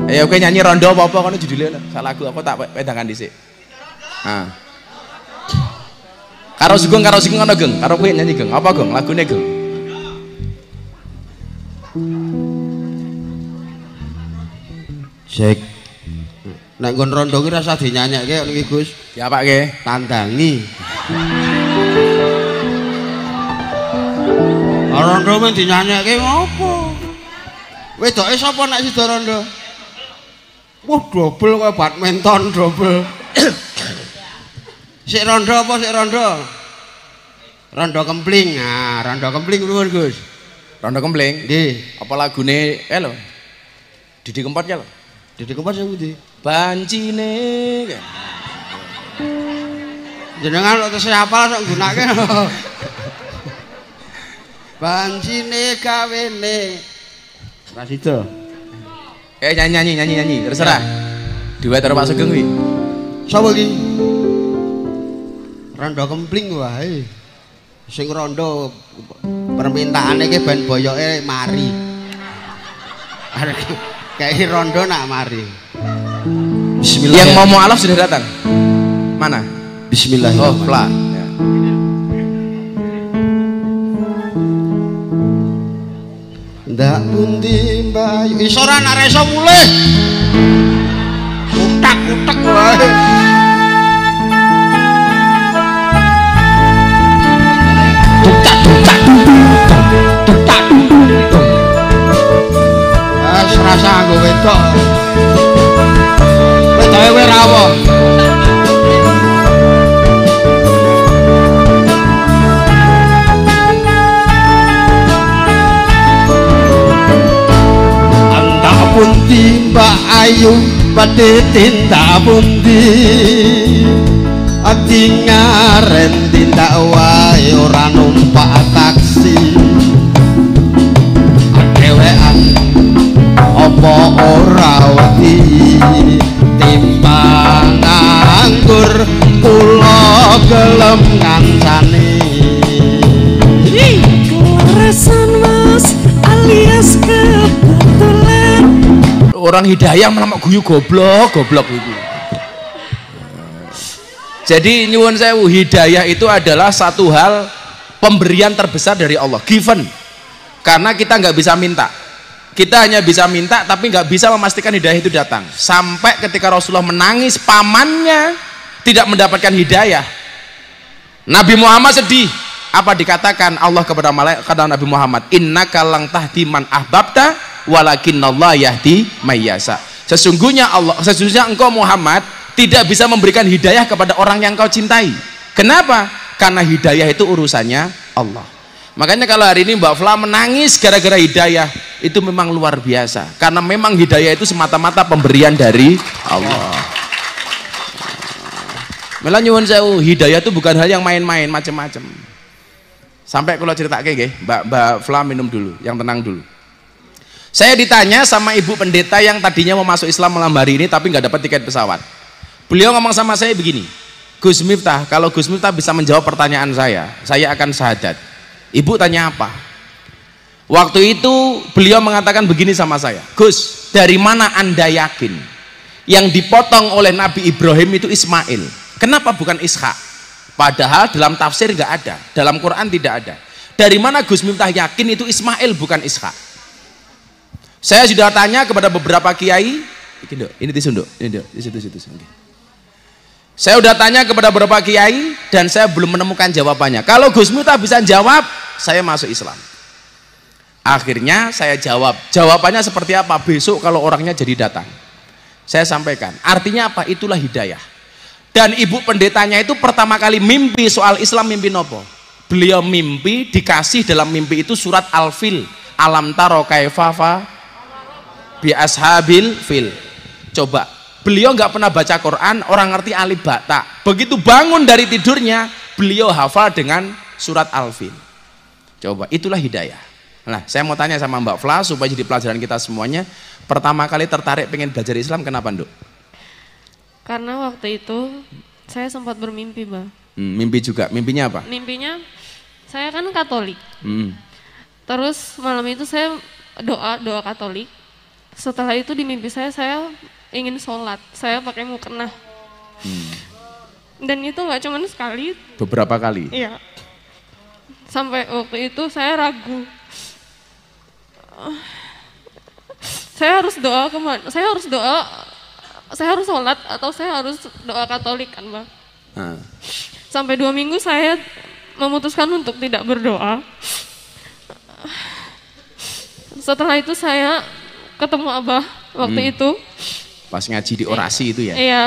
Ayo kowe nyanyi rondo apa kono judule sak lagu apa tak wedangan dhisik. Karo Sugeng ana Geng, karo kowe nyanyi Geng. Apa Geng? Lagune Geng. Sik. Nek nggon rondo ki rasa dinyanyekke niki Gus. Ya Pak nggih. Tandangi. rondo men dinyanyekke ngopo? Wedoke sapa nek sida rondo? Wah, dobel kaya badminton dobel. Sik rondo apa sik rondo? Rondo kempling. Nah, rondo kempling nuwun, Gus. Rondo kempling? Nggih. Apa lagune lho? Didi Kempot ya lho. Didi Kempot sing pundi? Bancine. Jenengan kok tesih hafal sok nggunakake. Bancine gawene. Ra sida. Nyanyi, terserah. Duet karo Pak Sugeng kuwi. Sapa iki? Rondo kempling wae. Sing rondo permintaane iki ben boyoke mari. Kayak rondo nak mari. Bismillah. Yang mau mualaf sudah datang. Mana? Bismillahirrahmanirrahim. Oh, Pla. Ndak pundi mbayu iso ora nek iso mulih. Utak-utak wae. Serasa nggo wedok. Wedoke wae rawuh. Antak pundi Mbak Ayu badhe tindak pundi? Ati ngaren tindak wae ora numpak taksi. Dhewean apa ora wedi timbang nganggur kula gelem ngancani kerasan mas alias kebetulan orang hidayah malah guyu goblok itu. Jadi nyuwun sewu, hidayah itu adalah satu hal pemberian terbesar dari Allah, given. Karena kita nggak bisa minta. Kita hanya bisa minta tapi nggak bisa memastikan hidayah itu datang. Sampai ketika Rasulullah menangis pamannya tidak mendapatkan hidayah, Nabi Muhammad sedih. Apa dikatakan Allah kepada malaikat Nabi Muhammad? Innaka lang tahdi man ahbabta walakinnallaha yahdi may yasha. Sesungguhnya engkau Muhammad tidak bisa memberikan hidayah kepada orang yang kau cintai. Kenapa? Karena hidayah itu urusannya Allah. Makanya kalau hari ini Mbak Fla menangis gara-gara hidayah, itu memang luar biasa. Karena memang hidayah itu semata-mata pemberian dari Allah. Malah nyuwun sewu, hidayah itu bukan hal yang main-main macam-macam. Sampai kalau cerita kayak Mbak Fla minum dulu, yang tenang dulu. Saya ditanya sama ibu pendeta yang tadinya mau masuk Islam malam hari ini tapi nggak dapat tiket pesawat. Beliau ngomong sama saya begini, Gus Miftah, kalau Gus Miftah bisa menjawab pertanyaan saya akan syahadat. Ibu tanya apa? Waktu itu beliau mengatakan begini sama saya, Gus, dari mana Anda yakin yang dipotong oleh Nabi Ibrahim itu Ismail? Kenapa bukan Ishak? Padahal dalam tafsir nggak ada, dalam Quran tidak ada. Dari mana Gus Miftah yakin itu Ismail bukan Ishak? Saya sudah tanya kepada beberapa kiai, ini tisu nduk, ini di situ. Saya sudah tanya kepada beberapa kiai dan saya belum menemukan jawabannya. Kalau Gus Miftah bisa jawab, saya masuk Islam. Akhirnya saya jawab. Jawabannya seperti apa? Besok kalau orangnya jadi datang. Saya sampaikan. Artinya apa? Itulah hidayah. Dan ibu pendetanya itu pertama kali mimpi soal Islam, mimpi nopo? Beliau mimpi dikasih dalam mimpi itu surat Al-Fil. Alam taro kaifafa bi ashabil fil. Coba. Beliau nggak pernah baca Quran, orang ngerti alif ba ta. Begitu bangun dari tidurnya, beliau hafal dengan surat Al-Fil. Coba, itulah hidayah. Nah, saya mau tanya sama Mbak Fla supaya jadi pelajaran kita semuanya. Pertama kali tertarik pengen belajar Islam, kenapa, Nduk? karena waktu itu saya sempat bermimpi, Bang. Mimpi juga, mimpinya apa? Mimpinya saya kan Katolik. Terus malam itu saya doa Katolik. Setelah itu di mimpi saya ingin sholat, saya pakai mukena. Dan itu nggak cuma sekali, Beberapa kali? iya. Sampai waktu itu saya ragu, saya harus doa kemana? Saya harus sholat atau saya harus doa Katolik kan, Bang? Sampai 2 minggu saya memutuskan untuk tidak berdoa. setelah itu saya ketemu Abah waktu itu. Pas ngaji di orasi itu ya? Iya.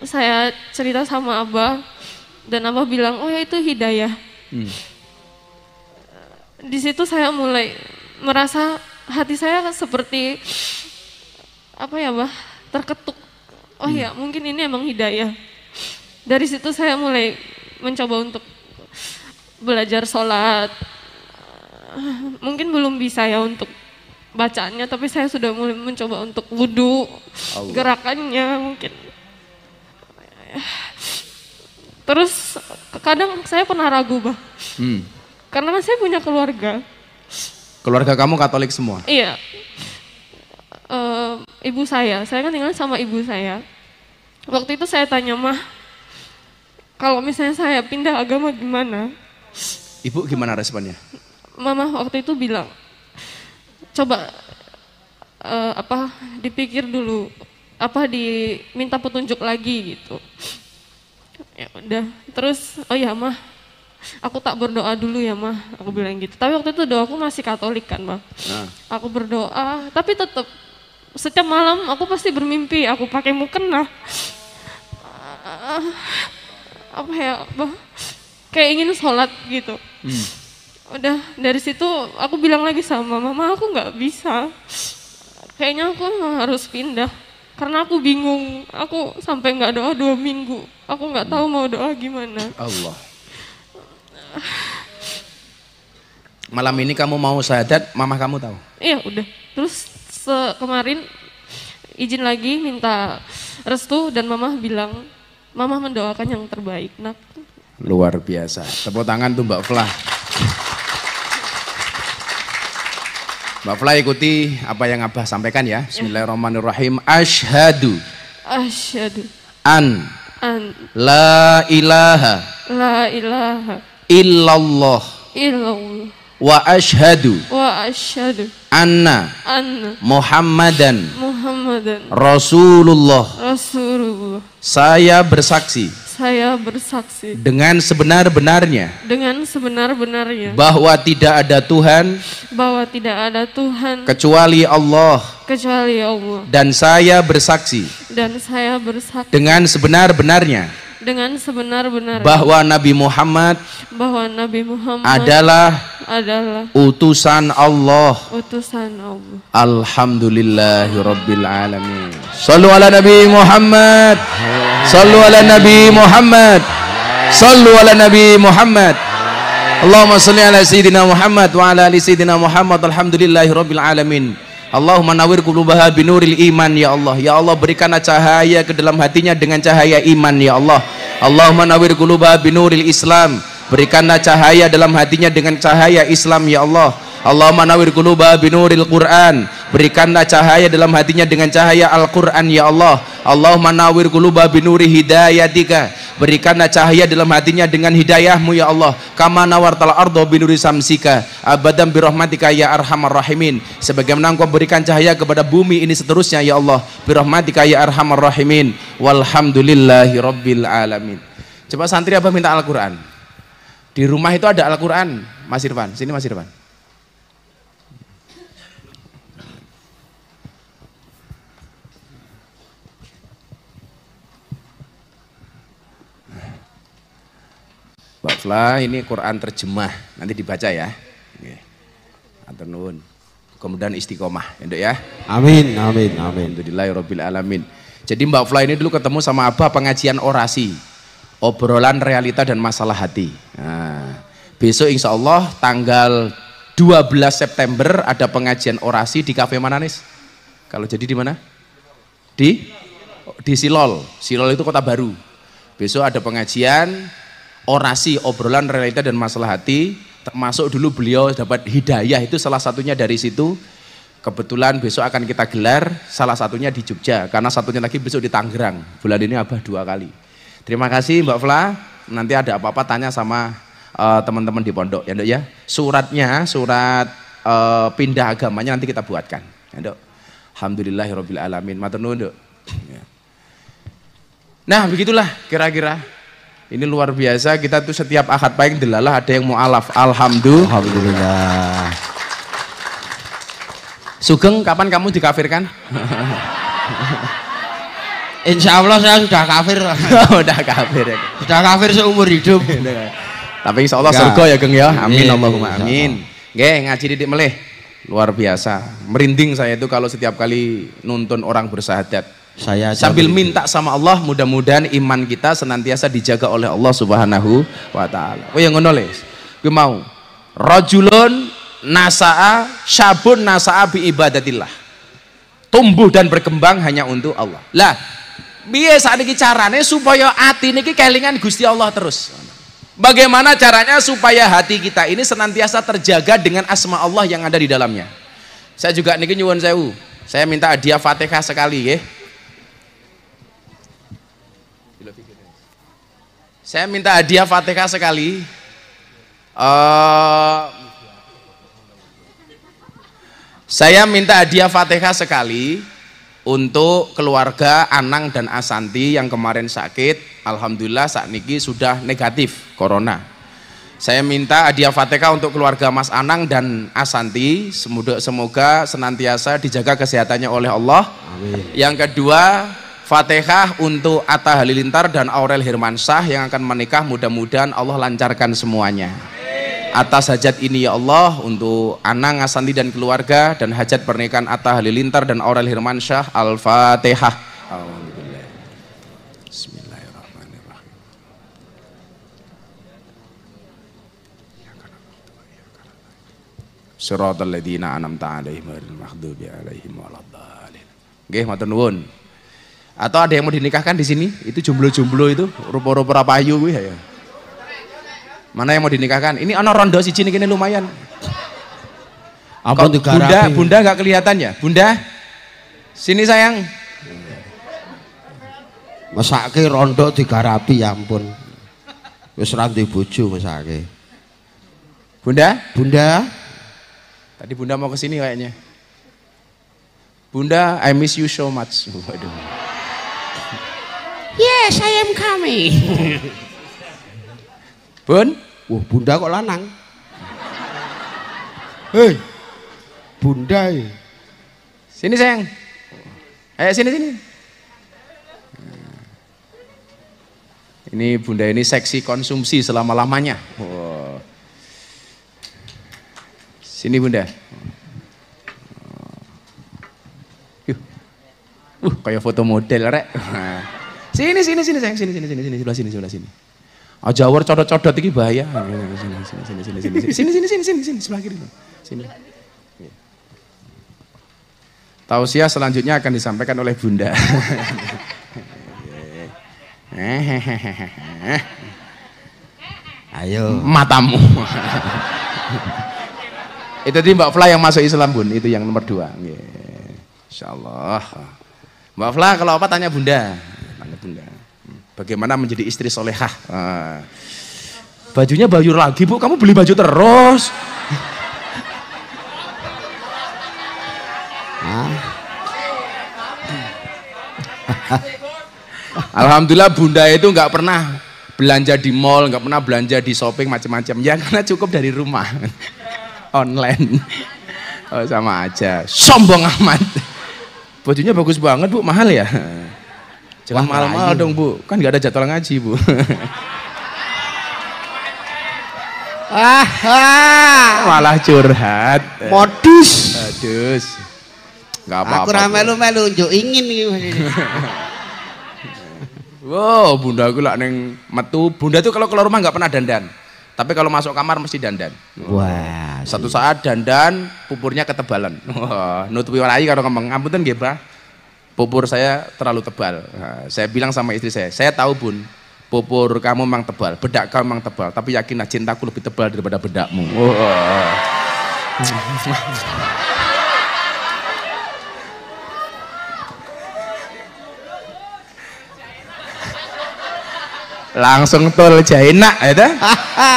Saya cerita sama Abah dan Abah bilang, oh ya itu hidayah. Di situ saya mulai merasa hati saya seperti apa ya, Bah, terketuk. Oh ya, mungkin ini emang hidayah. Dari situ saya mulai mencoba untuk belajar sholat. Mungkin belum bisa ya untuk bacaannya, tapi saya sudah mulai mencoba untuk wudhu, gerakannya mungkin. Terus kadang saya pernah ragu, Bah. Karena saya punya keluarga. Keluarga kamu Katolik semua? Iya. Ibu saya kan tinggal sama ibu saya. Waktu itu saya tanya, Mah, kalau misalnya saya pindah agama gimana? Ibu gimana responnya? Mama waktu itu bilang, coba dipikir dulu, diminta petunjuk lagi gitu. Ya udah, terus oh ya Mah, aku tak berdoa dulu ya Mah, aku bilang gitu. Tapi waktu itu doaku masih Katolik kan Mah. Aku berdoa, tapi tetap setiap malam aku pasti bermimpi aku pakai mukena. Apa ya, Bah, kayak ingin sholat gitu. Udah dari situ aku bilang lagi sama Mama, aku nggak bisa. Kayaknya aku harus pindah. Karena aku bingung, aku sampai nggak doa 2 minggu. Aku nggak tahu mau doa gimana. Allah. Malam ini kamu mau syahadat, mama kamu tahu? Iya udah. Terus kemarin izin lagi minta restu dan mama bilang, mama mendoakan yang terbaik, nak. Luar biasa. Tepuk tangan tuh Mbak Flah. Mbak Flah ikuti apa yang Abah sampaikan ya. Bismillahirrahmanirrahim. Asyhadu an la ilaha illallah wa asyhadu anna Muhammadan Rasulullah. Saya bersaksi dengan sebenar-benarnya bahwa tidak ada Tuhan kecuali Allah, dan saya bersaksi dengan sebenar-benarnya bahwa Nabi Muhammad adalah utusan Allah. Alhamdulillahirabbil alamin. Shallu ala Nabi Muhammad. Sallu ala Nabi Muhammad. Sallu ala Nabi Muhammad. Allahumma salli ala Sayyidina Muhammad wa ala ali Sayyidina Muhammad. Alhamdulillahirabbil alamin. Allahumma nawwir qulubaha binuril iman ya Allah. Ya Allah, berikanlah cahaya ke dalam hatinya dengan cahaya iman ya Allah. Allahumma nawwir qulubaha binuril Islam. Berikanlah cahaya dalam hatinya dengan cahaya Islam ya Allah. Allahumma nawwir qulubaha binuril Quran. Berikanlah cahaya dalam hatinya dengan cahaya Al-Quran ya Allah. Allahumma nawwir qulubaha binuri hidayatika. Berikanlah cahaya dalam hatinya dengan hidayahmu ya Allah. Kama nawartal ardo binuri samsika abadan birahmatika ya arhamar rahimin. Sebagaimana Engkau berikan cahaya kepada bumi ini seterusnya ya Allah, birahmatika ya arhamar rahimin. Walhamdulillahi rabbil alamin. Coba santri Abah minta Al-Quran. Di rumah itu ada Al-Quran. Mas Irfan, sini Mas Irfan. Mbak Flah, ini Quran terjemah, nanti dibaca ya. Atur nuwun. Kemudian istiqomah, ya. Amin, amin, amin. Alhamdulillahirabbil alamin. Jadi Mbak Flah ini dulu ketemu sama Abah pengajian orasi, obrolan realita dan masalah hati. Nah, besok insya Allah tanggal 12 September ada pengajian orasi di kafe mana Nis? Kalau jadi di mana? Di Silol. Silol itu Kota Baru. Besok ada pengajian orasi, obrolan realita dan masalah hati, termasuk dulu beliau dapat hidayah, itu salah satunya dari situ. Kebetulan besok akan kita gelar, salah satunya di Jogja, karena satunya lagi besok di Tangerang. Bulan ini Abah 2 kali. Terima kasih Mbak Flah, nanti ada apa-apa tanya sama teman-teman di pondok ya Dok ya. Suratnya, surat pindah agamanya nanti kita buatkan ya Dok. Alhamdulillahirabbil alamin. Matur nuwun Dok. Nah begitulah kira-kira. Ini luar biasa, kita tuh setiap akad pahing delalah ada yang mu'alaf. Alhamdulillah. Sugeng, kapan kamu dikafirkan? Insya Allah saya sudah kafir. Udah kafir ya. Sudah kafir seumur hidup. Tapi insya Allah surga ya Geng ya. Amin Allahumma insya amin. Nggih, ngaji didik melih. Luar biasa. Merinding saya itu kalau setiap kali nuntun orang bersahadat. Saya sambil minta sama Allah, mudah-mudahan iman kita senantiasa dijaga oleh Allah Subhanahu wa taala. Oh yang ngono les. Gue mau. Rajulun nasa'a syabun nasa'a bi ibadatillah. Tumbuh dan berkembang hanya untuk Allah. Lah, piye sakniki carane supaya ati niki kelingan Gusti Allah terus? Bagaimana caranya supaya hati kita ini senantiasa terjaga dengan asma Allah yang ada di dalamnya? Saya juga niki nyuwun sewu. Saya minta hadiah Fatihah sekali nggih. Saya minta hadiah Fatihah sekali. Saya minta hadiah Fatihah sekali untuk keluarga Anang dan Asanti yang kemarin sakit. Alhamdulillah saat niki sudah negatif corona. Saya minta hadiah Fatihah untuk keluarga Mas Anang dan Asanti. Semoga senantiasa dijaga kesehatannya oleh Allah. Amin. Yang kedua, Fatihah untuk Atta Halilintar dan Aurel Hirmansyah yang akan menikah. Mudah-mudahan Allah lancarkan semuanya. Atas hajat ini ya Allah, untuk Anang, Asanti dan keluarga, dan hajat pernikahan Atta Halilintar dan Aurel Hirmansyah. Al-Fatihah. Bismillahirrahmanirrahim. Shiratal ladzina an'amta 'alaihim ghairil maghdubi 'alaihim waladdallin. Nggih, matur nuwun. Atau ada yang mau dinikahkan di sini? Itu jomblo-jomblo itu, rupa-rupa payu kuwi ya. Mana yang mau dinikahkan? Ini ana rondo siji niki lumayan. Apa Bunda nggak kelihatan ya? Bunda, sini sayang. Mesake rondo digarapi ya ampun. Wis ra duwe bojo mesake. Bunda? Bunda? Tadi Bunda mau ke sini kayaknya. Bunda, I miss you so much. Waduh. Yes, I am coming. Bun? Wah, Bunda kok lanang? Hei, Bunda. Sini sayang. Sini. Ini Bunda ini seksi konsumsi selama-lamanya. Wow. Sini Bunda. Kayak foto model rek. Sini sayang, sini sebelah sini. Jawar codot-codot iki bahaya. Sini sebelah kiri. Sini. Tausiah selanjutnya akan disampaikan oleh Bunda. Ayo. Matamu. Itu tadi Mbak Fla yang masuk Islam Bun, itu yang nomor 2. Insyaallah. Mbak Fla kalau apa tanya Bunda. Tanya Bunda. Bagaimana menjadi istri solehah? Bajunya bayur lagi Bu, kamu beli baju terus. Alhamdulillah Bunda itu nggak pernah belanja di mall, nggak pernah belanja di shopping macam-macam. Ya karena cukup dari rumah, online. Oh, sama aja. Sombong amat. Bajunya bagus banget Bu, mahal ya? Jangan mahal-mahal dong Bu, kan nggak ada jadwal ngaji Bu. Malah curhat. Modus. Nggak apa-apa. Aku melu-melu njuk ingin iki. Wow, Bunda aku lah neng metu. Bunda tuh kalau keluar rumah nggak pernah dandan, tapi kalau masuk kamar mesti dandan. Wah. Satu saat dandan, pupurnya ketebalan. Wah, nutupi warai kalau ngomong, ampunten nggih, Pak. Pupur saya terlalu tebal. Nah, saya bilang sama istri saya tahu Bun, pupur kamu memang tebal, bedak kamu memang tebal, tapi yakinlah cintaku lebih tebal daripada bedakmu. Langsung tol jaina ya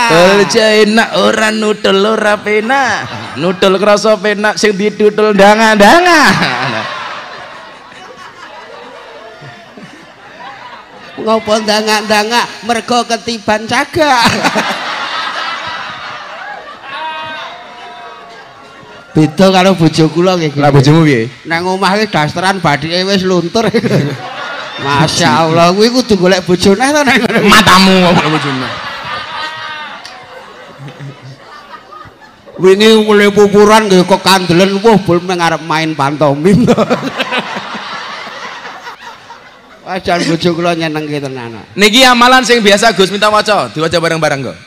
tol jaina ora nudul ora pena nudul krasa penak sing didudul ndanga-ndanga. Ngopo ndanga-ndanga mergo ketiban cagak. Beda karo bojo kula nggih. Lah bojomu piye? Nang omah iki dasteran badike wis luntur. Masya Allah, kuwi kudu golek bojo neh to nang Matamu ngomong bojone. Wingi mulai pupuran nggih kok kandelen wah bol ngarep main pantomim. Wajan bojo kula nyenengke tenan. Niki amalan sing biasa Gus minta waca, diwaca bareng-bareng kok.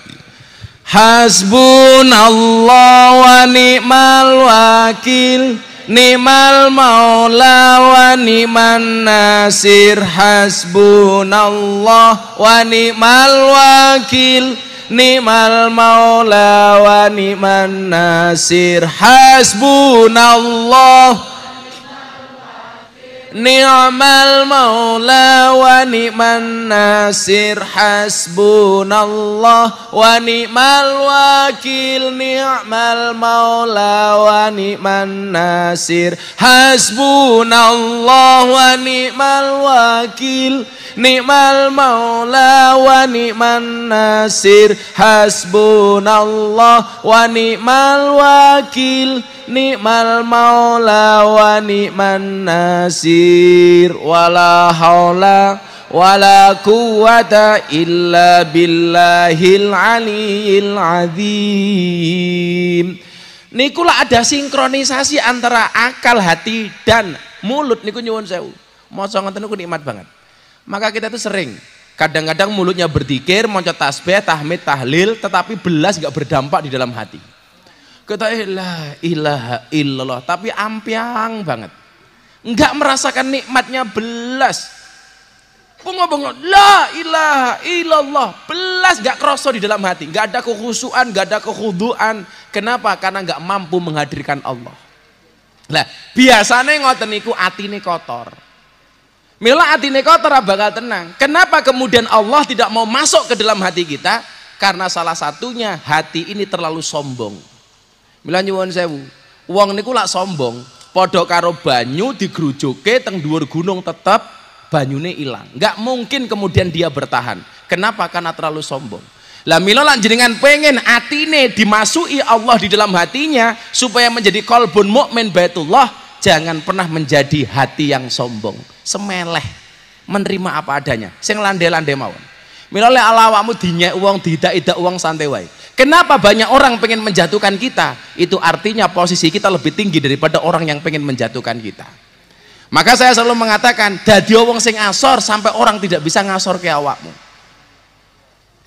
Hasbunallah wa ni'mal wakil, ni'mal maula wa ni'man nasir. Hasbunallah wa ni'mal wakil, ni'mal maula wa ni'man nasir. Hasbunallah ni'mal maula wa ni'man nasir. Hasbunallah wa ni'mal wakil, ni'mal maula wa ni'man nasir. Hasbunallah wa ni'mal wakil, ni'mal maula wa ni'man nasir. Hasbunallah wa ni'mal wakil, ni'mal maula wa ni'man nasir. Wala haula wala quwata illa billahil aliyil azim. Niku lah ada sinkronisasi antara akal, hati dan mulut. Niku nyuwun sewu. Maca ngoten niku nikmat banget. Maka kita tuh sering kadang-kadang mulutnya berzikir, maca tasbih, tahmid, tahlil, tetapi belas enggak berdampak di dalam hati. Kita la ilaha illallah tapi ampiang banget, enggak merasakan nikmatnya belas. Bengok-bengok la ilaha illallah belas enggak kerasa di dalam hati, enggak ada kekhusyuan, enggak ada kekhuduan. Kenapa? Karena enggak mampu menghadirkan Allah. Lah biasanya ngoten niku atine kotor. Mila atine kotor bakal tenang. Kenapa kemudian Allah tidak mau masuk ke dalam hati kita? Karena salah satunya hati ini terlalu sombong. Mila nyuwun sewu, wong niku lak sombong, padha karo banyu digrujuke teng dhuwur gunung tetep banyune ilang. Enggak mungkin kemudian dia bertahan. Kenapa? Karena terlalu sombong. Lah mila lak jenengan pengen atine dimasuki Allah di dalam hatinya supaya menjadi qalbun mukmin baitullah, jangan pernah menjadi hati yang sombong, semeleh, menerima apa adanya, sing lande-lande mawon. Mila lek awakmu dinyek wong, didak-idak wong santai wae. Kenapa banyak orang pengen menjatuhkan kita? Itu artinya posisi kita lebih tinggi daripada orang yang pengen menjatuhkan kita. Maka saya selalu mengatakan, dadi wong sing asor sampai orang tidak bisa ngasor ke awakmu.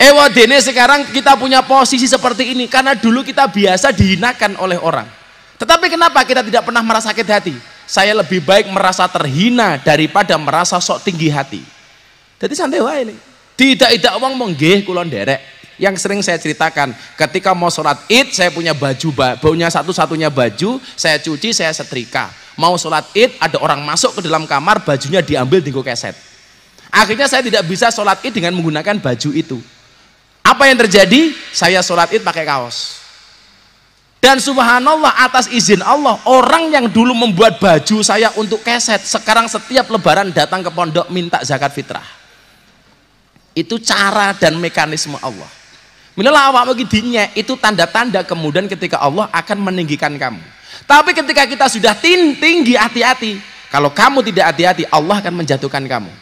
Wadene sekarang kita punya posisi seperti ini karena dulu kita biasa dihinakan oleh orang. Tetapi kenapa kita tidak pernah merasa sakit hati? Saya lebih baik merasa terhina daripada merasa sok tinggi hati. Jadi santai wae nih. Tidak wong nggih kula nderek. Yang sering saya ceritakan, ketika mau sholat id saya punya baju, baunya satu-satunya baju, saya cuci, saya setrika. Mau sholat id ada orang masuk ke dalam kamar, bajunya diambil dinggo keset. Akhirnya saya tidak bisa sholat id dengan menggunakan baju itu. Apa yang terjadi? Saya sholat id pakai kaos. Dan subhanallah, atas izin Allah, orang yang dulu membuat baju saya untuk keset, sekarang setiap lebaran datang ke pondok minta zakat fitrah. Itu cara dan mekanisme Allah. Mila awak bagi dinya itu tanda-tanda kemudian ketika Allah akan meninggikan kamu. Tapi ketika kita sudah tinggi, hati-hati. Kalau kamu tidak hati-hati, Allah akan menjatuhkan kamu.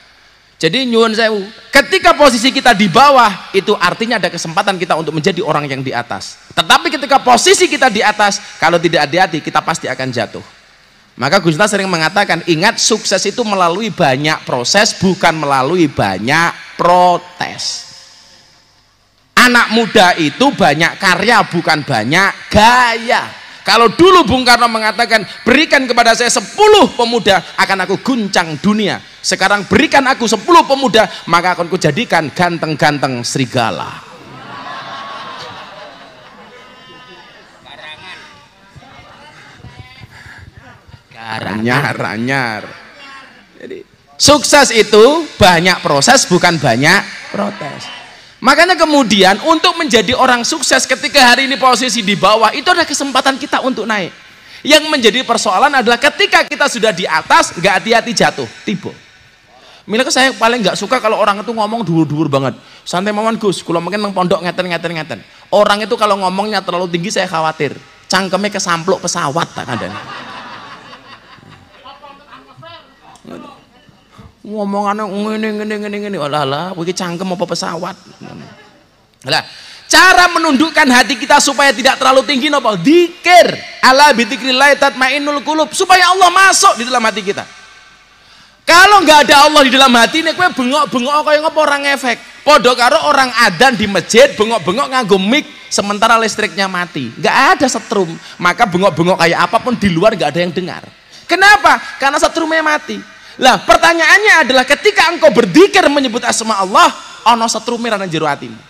Jadi nyuwun sewu, ketika posisi kita di bawah, itu artinya ada kesempatan kita untuk menjadi orang yang di atas. Tetapi ketika posisi kita di atas, kalau tidak hati-hati, kita pasti akan jatuh. Maka Gus Miftah sering mengatakan, ingat sukses itu melalui banyak proses, bukan melalui banyak protes. Anak muda itu banyak karya, bukan banyak gaya. Kalau dulu Bung Karno mengatakan, berikan kepada saya 10 pemuda, akan aku guncang dunia. Sekarang berikan aku 10 pemuda, maka akan kujadikan ganteng-ganteng serigala. Anyar. Jadi sukses itu banyak proses, bukan banyak protes. Makanya kemudian untuk menjadi orang sukses ketika hari ini posisi di bawah, itu ada kesempatan kita untuk naik. Yang menjadi persoalan adalah ketika kita sudah di atas, nggak hati-hati jatuh, tiba. Mila saya paling nggak suka kalau orang itu ngomong dhuwur-dhuwur banget. Santai mawon Gus, kula mungkin nang pondok ngeten. Orang itu kalau ngomongnya terlalu tinggi saya khawatir. cangkeme kesampluk pesawat tak kandhani. Ngomongane ngene alah kowe iki cangkem apa pesawat. Lah, cara menundukkan hati kita supaya tidak terlalu tinggi napa? Dzikir. Ala bi dzikrillah tatmainnul qulub, supaya Allah masuk di dalam hati kita. Kalau nggak ada Allah di dalam hati ini, kowe bengok-bengok kaya ngapa orang efek. Podo karo orang adzan di masjid bengok-bengok nganggo mic sementara listriknya mati. Nggak ada setrum, maka bengok-bengok kayak apapun di luar nggak ada yang dengar. Kenapa? Karena setrumnya mati. Lah, pertanyaannya adalah ketika engkau berzikir menyebut asma Allah, ana setrume nang jero atimu.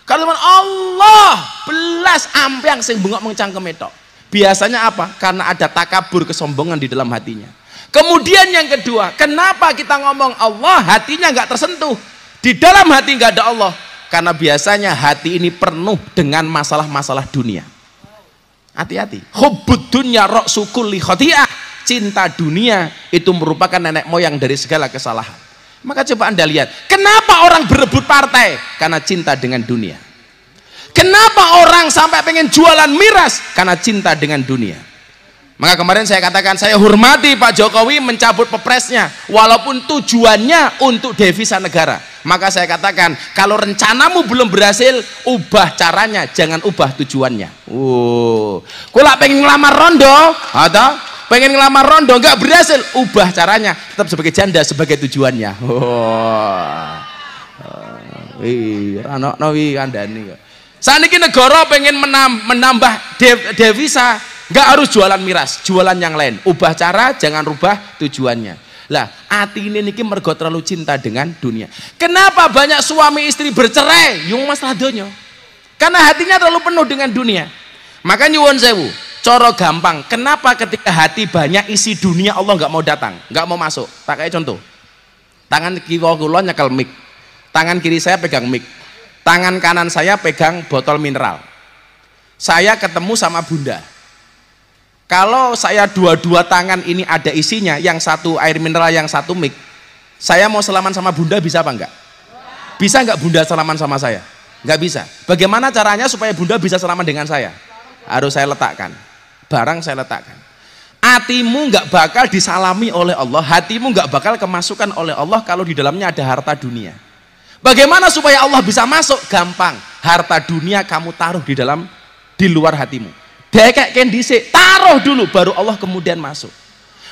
Kalau Allah belas ampiang sing bengok mengcangkem tok. Biasanya apa? Karena ada takabur, kesombongan di dalam hatinya. Kemudian yang kedua, kenapa kita ngomong Allah hatinya nggak tersentuh? Di dalam hati nggak ada Allah. Karena biasanya hati ini penuh dengan masalah-masalah dunia. Hati-hati. Hubbud dunya ra'su kulli khati'ah. Cinta dunia itu merupakan nenek moyang dari segala kesalahan. Maka coba Anda lihat, kenapa orang berebut partai? Karena cinta dengan dunia. Kenapa orang sampai pengen jualan miras? Karena cinta dengan dunia. Maka kemarin saya katakan, saya hormati Pak Jokowi mencabut pepresnya walaupun tujuannya untuk devisa negara. Maka saya katakan, kalau rencanamu belum berhasil, ubah caranya, jangan ubah tujuannya. Kula pengen ngelamar rondo atau pengen ngelamar rondo nggak berhasil, ubah caranya, tetap sebagai janda sebagai tujuannya. Saniki negara pengen menambah devisa, nggak harus jualan miras, jualan yang lain. Ubah cara, jangan rubah tujuannya. Lah, hati ini niki mergo terlalu cinta dengan dunia. Kenapa banyak suami istri bercerai? Yung masalah donya. Karena hatinya terlalu penuh dengan dunia. Maka nyuwun sewu, coro gampang. Kenapa ketika hati banyak isi dunia Allah nggak mau datang, nggak mau masuk? Tak kayak contoh. Tangan kiri kula nyekel mic, tangan kiri saya pegang mic, tangan kanan saya pegang botol mineral. Saya ketemu sama Bunda. Kalau saya dua-dua tangan ini ada isinya, yang satu air mineral, yang satu mic, saya mau salaman sama Bunda bisa apa enggak? Bisa enggak Bunda salaman sama saya? Enggak bisa. Bagaimana caranya supaya Bunda bisa salaman dengan saya? Harus saya letakkan, barang saya letakkan. Hatimu enggak bakal disalami oleh Allah, hatimu enggak bakal kemasukan oleh Allah kalau di dalamnya ada harta dunia. Bagaimana supaya Allah bisa masuk? Gampang, harta dunia kamu taruh di luar hatimu. Dekek kendisik, taruh dulu baru Allah kemudian masuk.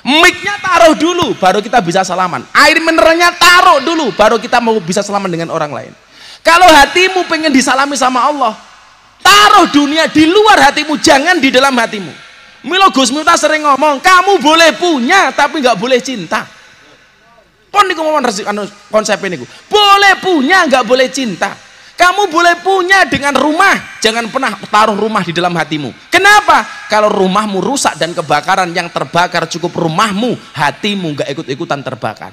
Mic-nya taruh dulu baru kita bisa salaman. Air mineralnya taruh dulu baru kita mau bisa salaman dengan orang lain. Kalau hatimu pengen disalami sama Allah, taruh dunia di luar hatimu, jangan di dalam hatimu. Milo Gus Miftah sering ngomong, kamu boleh punya tapi nggak boleh cinta. Pon niku ngomong konsep ini, boleh punya nggak boleh cinta. Kamu boleh punya dengan rumah, jangan pernah taruh rumah di dalam hatimu. Kenapa? Kalau rumahmu rusak dan kebakaran, yang terbakar cukup rumahmu, hatimu nggak ikut-ikutan terbakar.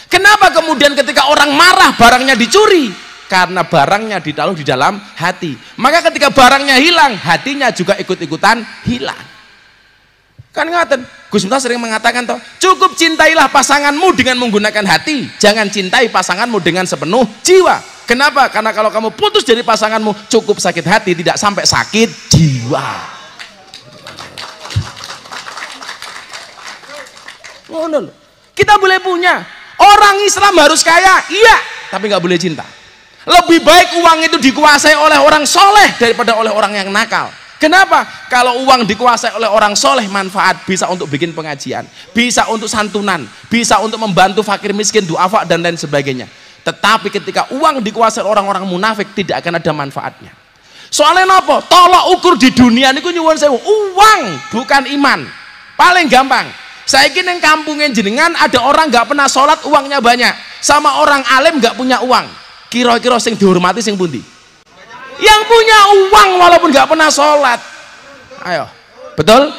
Kenapa kemudian ketika orang marah barangnya dicuri? Karena barangnya ditaruh di dalam hati. Maka ketika barangnya hilang, hatinya juga ikut-ikutan hilang. Kan ngaten, Gus Miftah sering mengatakan toh, cukup cintailah pasanganmu dengan menggunakan hati, jangan cintai pasanganmu dengan sepenuh jiwa. Kenapa? Karena kalau kamu putus dari pasanganmu, cukup sakit hati, tidak sampai sakit jiwa. Kita boleh punya, orang Islam harus kaya, iya, tapi nggak boleh cinta. Lebih baik uang itu dikuasai oleh orang soleh daripada oleh orang yang nakal. Kenapa? Kalau uang dikuasai oleh orang soleh, manfaat, bisa untuk bikin pengajian, bisa untuk santunan, bisa untuk membantu fakir miskin, duafa dan lain sebagainya. Tetapi ketika uang dikuasai orang-orang munafik, tidak akan ada manfaatnya. Soalnya apa? Tolok ukur di dunia niku nyuwun sewu, uang bukan iman. Paling gampang, saya kira yang kampungnya jenengan ada orang nggak pernah sholat, uangnya banyak, sama orang alim nggak punya uang. Kira-kira sing dihormati sing pundi? Yang punya uang walaupun nggak pernah sholat. Ayo, betul?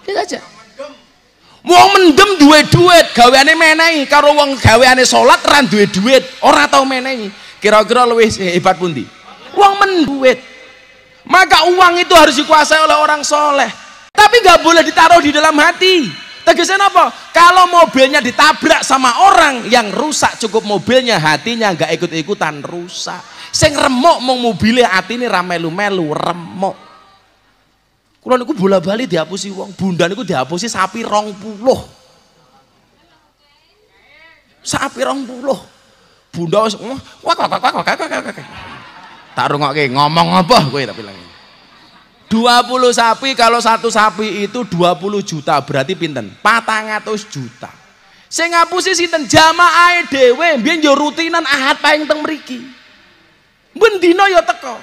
Itu aja. Wong mendem duwe duit, gaweane menehi, karo wong gaweane sholat ran duwe duit, ora tau menehi. Kira-kira luwih hebat pundi? Wong menduit. Maka uang itu harus dikuasai oleh orang soleh. Tapi nggak boleh ditaruh di dalam hati. Tegasnya apa? Kalau mobilnya ditabrak sama orang yang rusak, cukup mobilnya, hatinya nggak ikut-ikutan rusak. Sing remuk mau mobilnya, hati ini ramelu-melu remuk. Kula niku bola-bali dihapusi wong, bunda niku dihapusi sapi 20. Sapi 20. Bunda wis wak. Tak rungokke ngomong apa kowe tak bilang. 20 sapi, kalau satu sapi itu 20 juta, berarti pinten? 400 juta. Sing ngapusi sinten? Jamaahe dhewe, mbiyen yo rutinan Ahad paing teng mriki. Ben dina ya teko.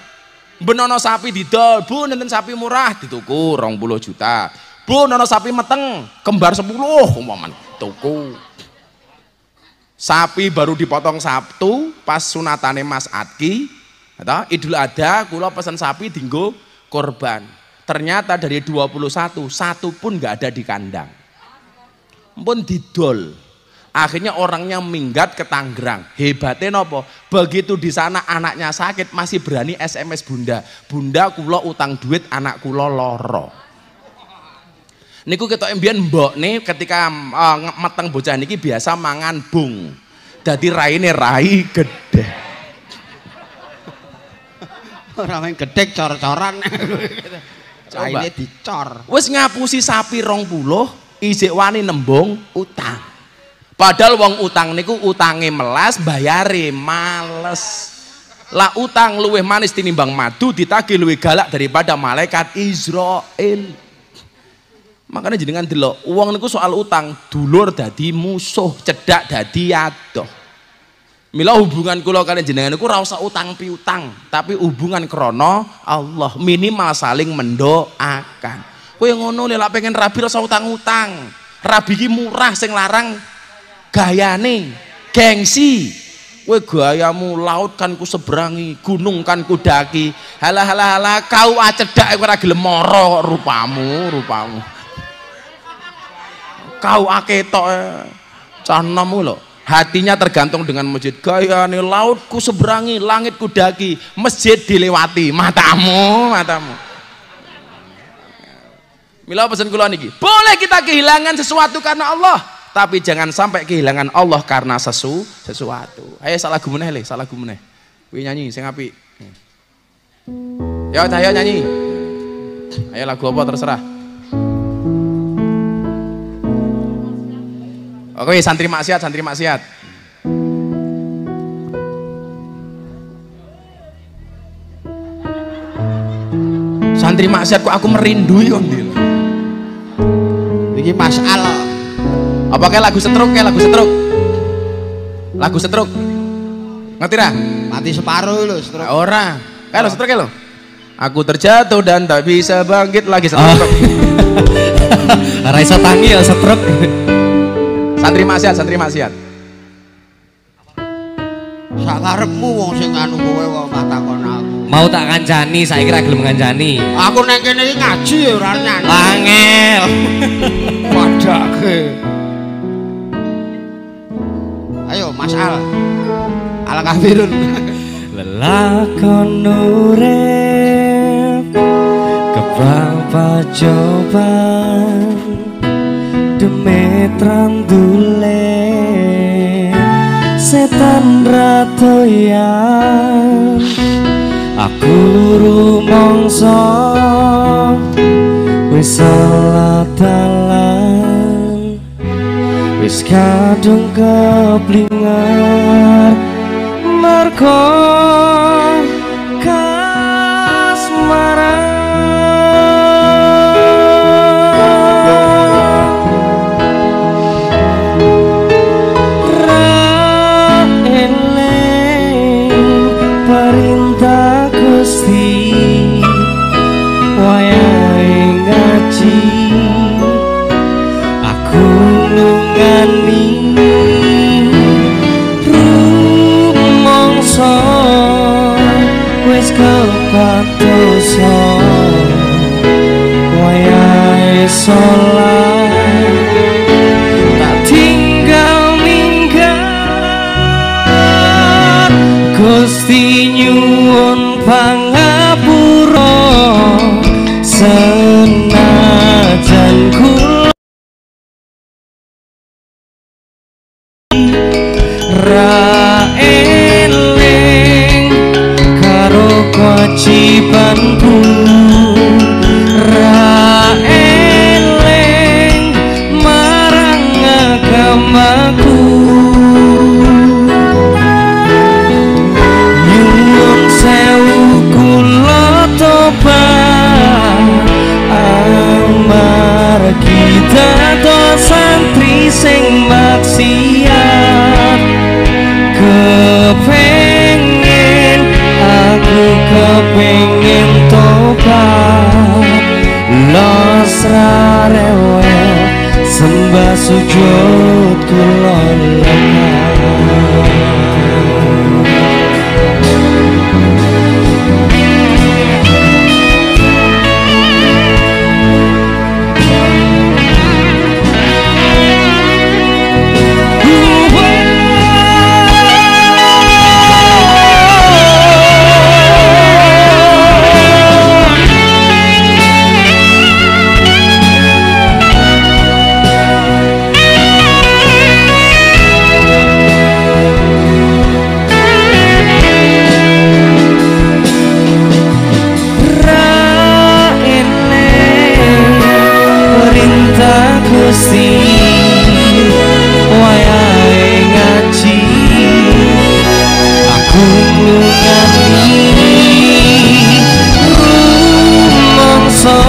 Ben ana sapi didol, Bu nenten sapi murah dituku 20 juta. Bu ana sapi meteng, kembar 10 umpamane tuku. Sapi baru dipotong Sabtu pas sunatane Mas Adki, atau Idul Adha kula pesen sapi dinggo korban. Ternyata dari 21 satu pun nggak ada di kandang. Pun didol. Akhirnya orangnya minggat ke Tangerang. Hebatnya nopo? Begitu di sana anaknya sakit masih berani SMS bunda. Bunda kula utang duit anak kula loro. Niku ketok mbiyen mbokne ketika meteng bocah niki biasa mangan bung. Dadi raine rai gede. Ora main gedhe cor-coran. Raine dicor. Wis ngapusi sapi 20, isik wani nembung utang. Padahal wong utang niku utange melas, bayare males. Lah utang luwih manis tinimbang madu, ditagih luwih galak daripada malaikat Israel. Makanya jenengan delok, wong niku soal utang, dulur dadi musuh, cedak dadi adoh. Mila hubungan kula kaliyan jenengan niku ora usah utang piutang, tapi hubungan krana Allah, minimal saling mendoakan. Kowe ngono lek pengen rabi ora usah utang-utang. Rabi ki murah, sing larang gayane, gengsi. Kowe gayamu laut kan ku seberangi, gunung kan ku daki. Halah kau acedak ora gelem mara rupamu. Kau aketok cah nomu lho. Hatinya tergantung dengan masjid. Gayane laut ku seberangi, langit ku daki, masjid dilewati, matamu. Mila pesan kula niki, boleh kita kehilangan sesuatu karena Allah, tapi jangan sampai kehilangan Allah karena sesuatu. Ayo salah gumeneh le, salah gumeneh. Kuwi nyanyi sing apik. Ya ayo nyanyi. Ayo lagu apa terserah. Oke, santri maksiat. Santri maksiat kok aku merindui kok ndil. Iki Mas Al. Apa kayak lagu setruk? Lagu setruk. Ngerti ra? Mati separuh lho setruk. Ora. Kayak lo setruk lo. Aku terjatuh dan tak bisa bangkit lagi setruk. Ora iso tangi ya setruk. Santri maksiat. Sak karepmu wong sing anu kowe kok takon aku. Mau tak kancani, saiki ra gelem ngancani. Aku nang kene iki ngaji ya ora nyanyi. Angel. Padake. Ayo Mas Al. Al kafirun. Lelakon urip keprapa cobaan demetran dule setan ratoyan aku rumangsa wis salah dalan wis kadung keplingar mergo dosa wayahe salat tak tinggal minggat Gusti nyuwun pangapura senajan kula ra eling karo kewajibanku ra sujud kula Gusti wayahe ngaji aku nglungani rumangsa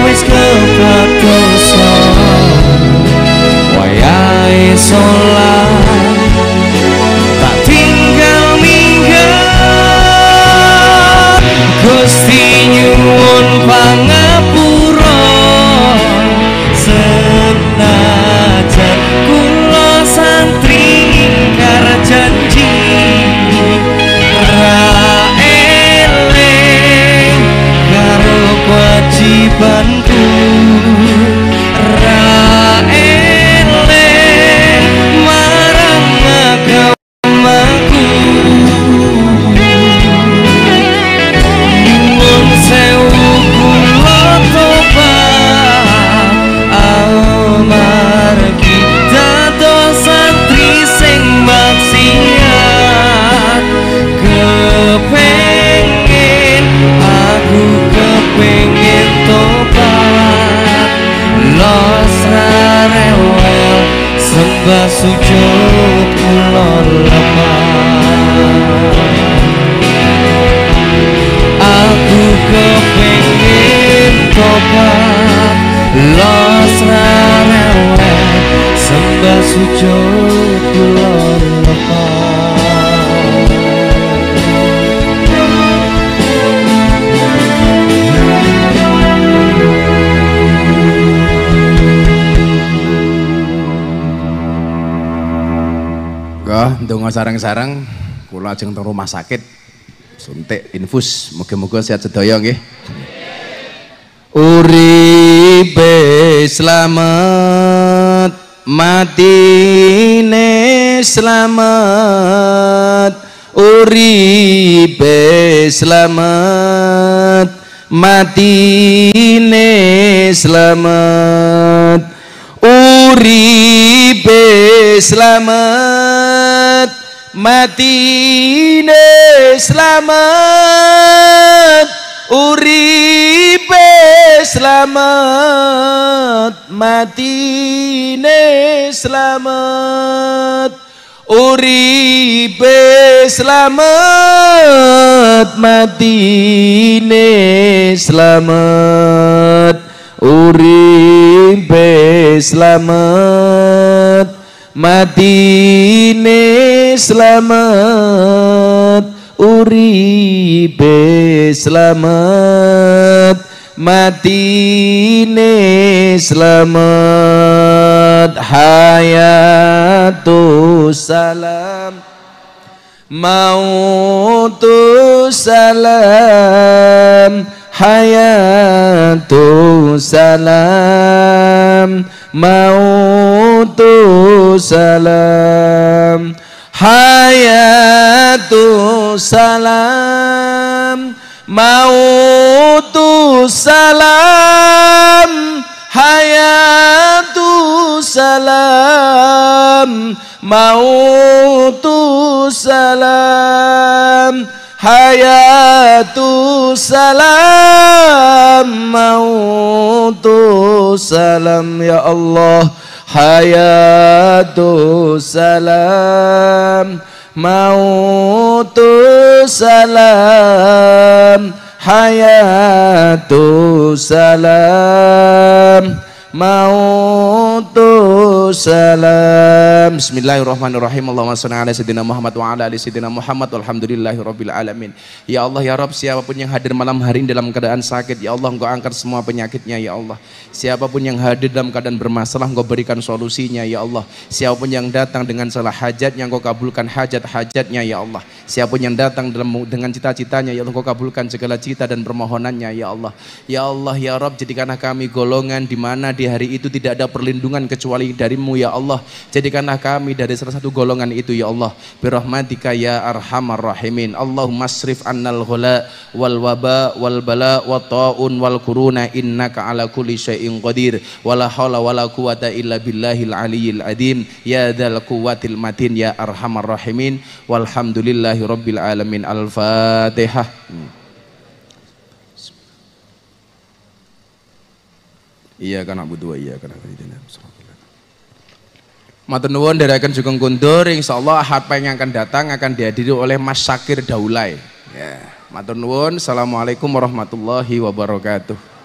wis kepadosa wayahe salat tak tinggal minggat Gusti nyuwun pangapura senajan kula santri ingkar janji ra eling karo kewajibanku ra eling marang agamaku nyuwun sewu kula tobat amargi dados santri sing maksiat kepengin aku kepengin tobat los rewel sembah sujud kula lemah aku kepengin tobat los rewel sembah sujud kula ndonga sareng-sareng kula ajeng teng rumah sakit suntik infus muga-muga sehat sedaya nggih. Uripe slamet matine slamet uripe slamet matine slamet uripe slamet matine slamet uripe slamet matine slamet uripe slamet matine slamet uripe slamet matine slamet uripe slamet matine slamet hayatu salam mautu salam hayatu salam mautu salam hayatu salam mautu salam hayatu salam mautu salam hayatu salam mautu salam ya Allah hayatu salam mautu salam hayatu salam mautus salam. Bismillahirrahmanirrahim. Allahumma shalli ala sayyidina Muhammad wa ala ali sayyidina Muhammad walhamdulillahirabbil alamin. Ya Allah ya Rabb, siapapun yang hadir malam hari ini dalam keadaan sakit, ya Allah Engkau angkat semua penyakitnya ya Allah. Siapapun yang hadir dalam keadaan bermasalah, Engkau berikan solusinya ya Allah. Siapapun yang datang dengan salah hajatnya, Engkau kabulkan hajat-hajatnya ya Allah. Siapapun yang datang dengan cita-citanya, ya Allah Engkau kabulkan segala cita dan permohonannya ya Allah. Ya Allah ya Rabb, jadikanlah kami golongan di mana di hari itu tidak ada perlindungan kecuali darimu ya Allah. Jadikanlah kami dari salah satu golongan itu ya Allah. Birahmatika ya arhamar rahimin. Allahumma asrif annal ghala wal waba wal bala wa ta'un wal kuruna innaka ala kulli syai'in qadir. Wala haula wala quwata illa billahil aliyyil adim. Ya dzal quwwatil matin ya arhamar rahimin. Walhamdulillahi rabbil alamin. Al-Fatihah. Iya kan Abu Dua, iya kan matur nuwun ndherekaken Sugeng Kundur. Insyaallah Ahad yang akan datang akan dihadiri oleh Mas Syakir Daulay. Ya, matur nuwun. Assalamualaikum warahmatullahi wabarakatuh.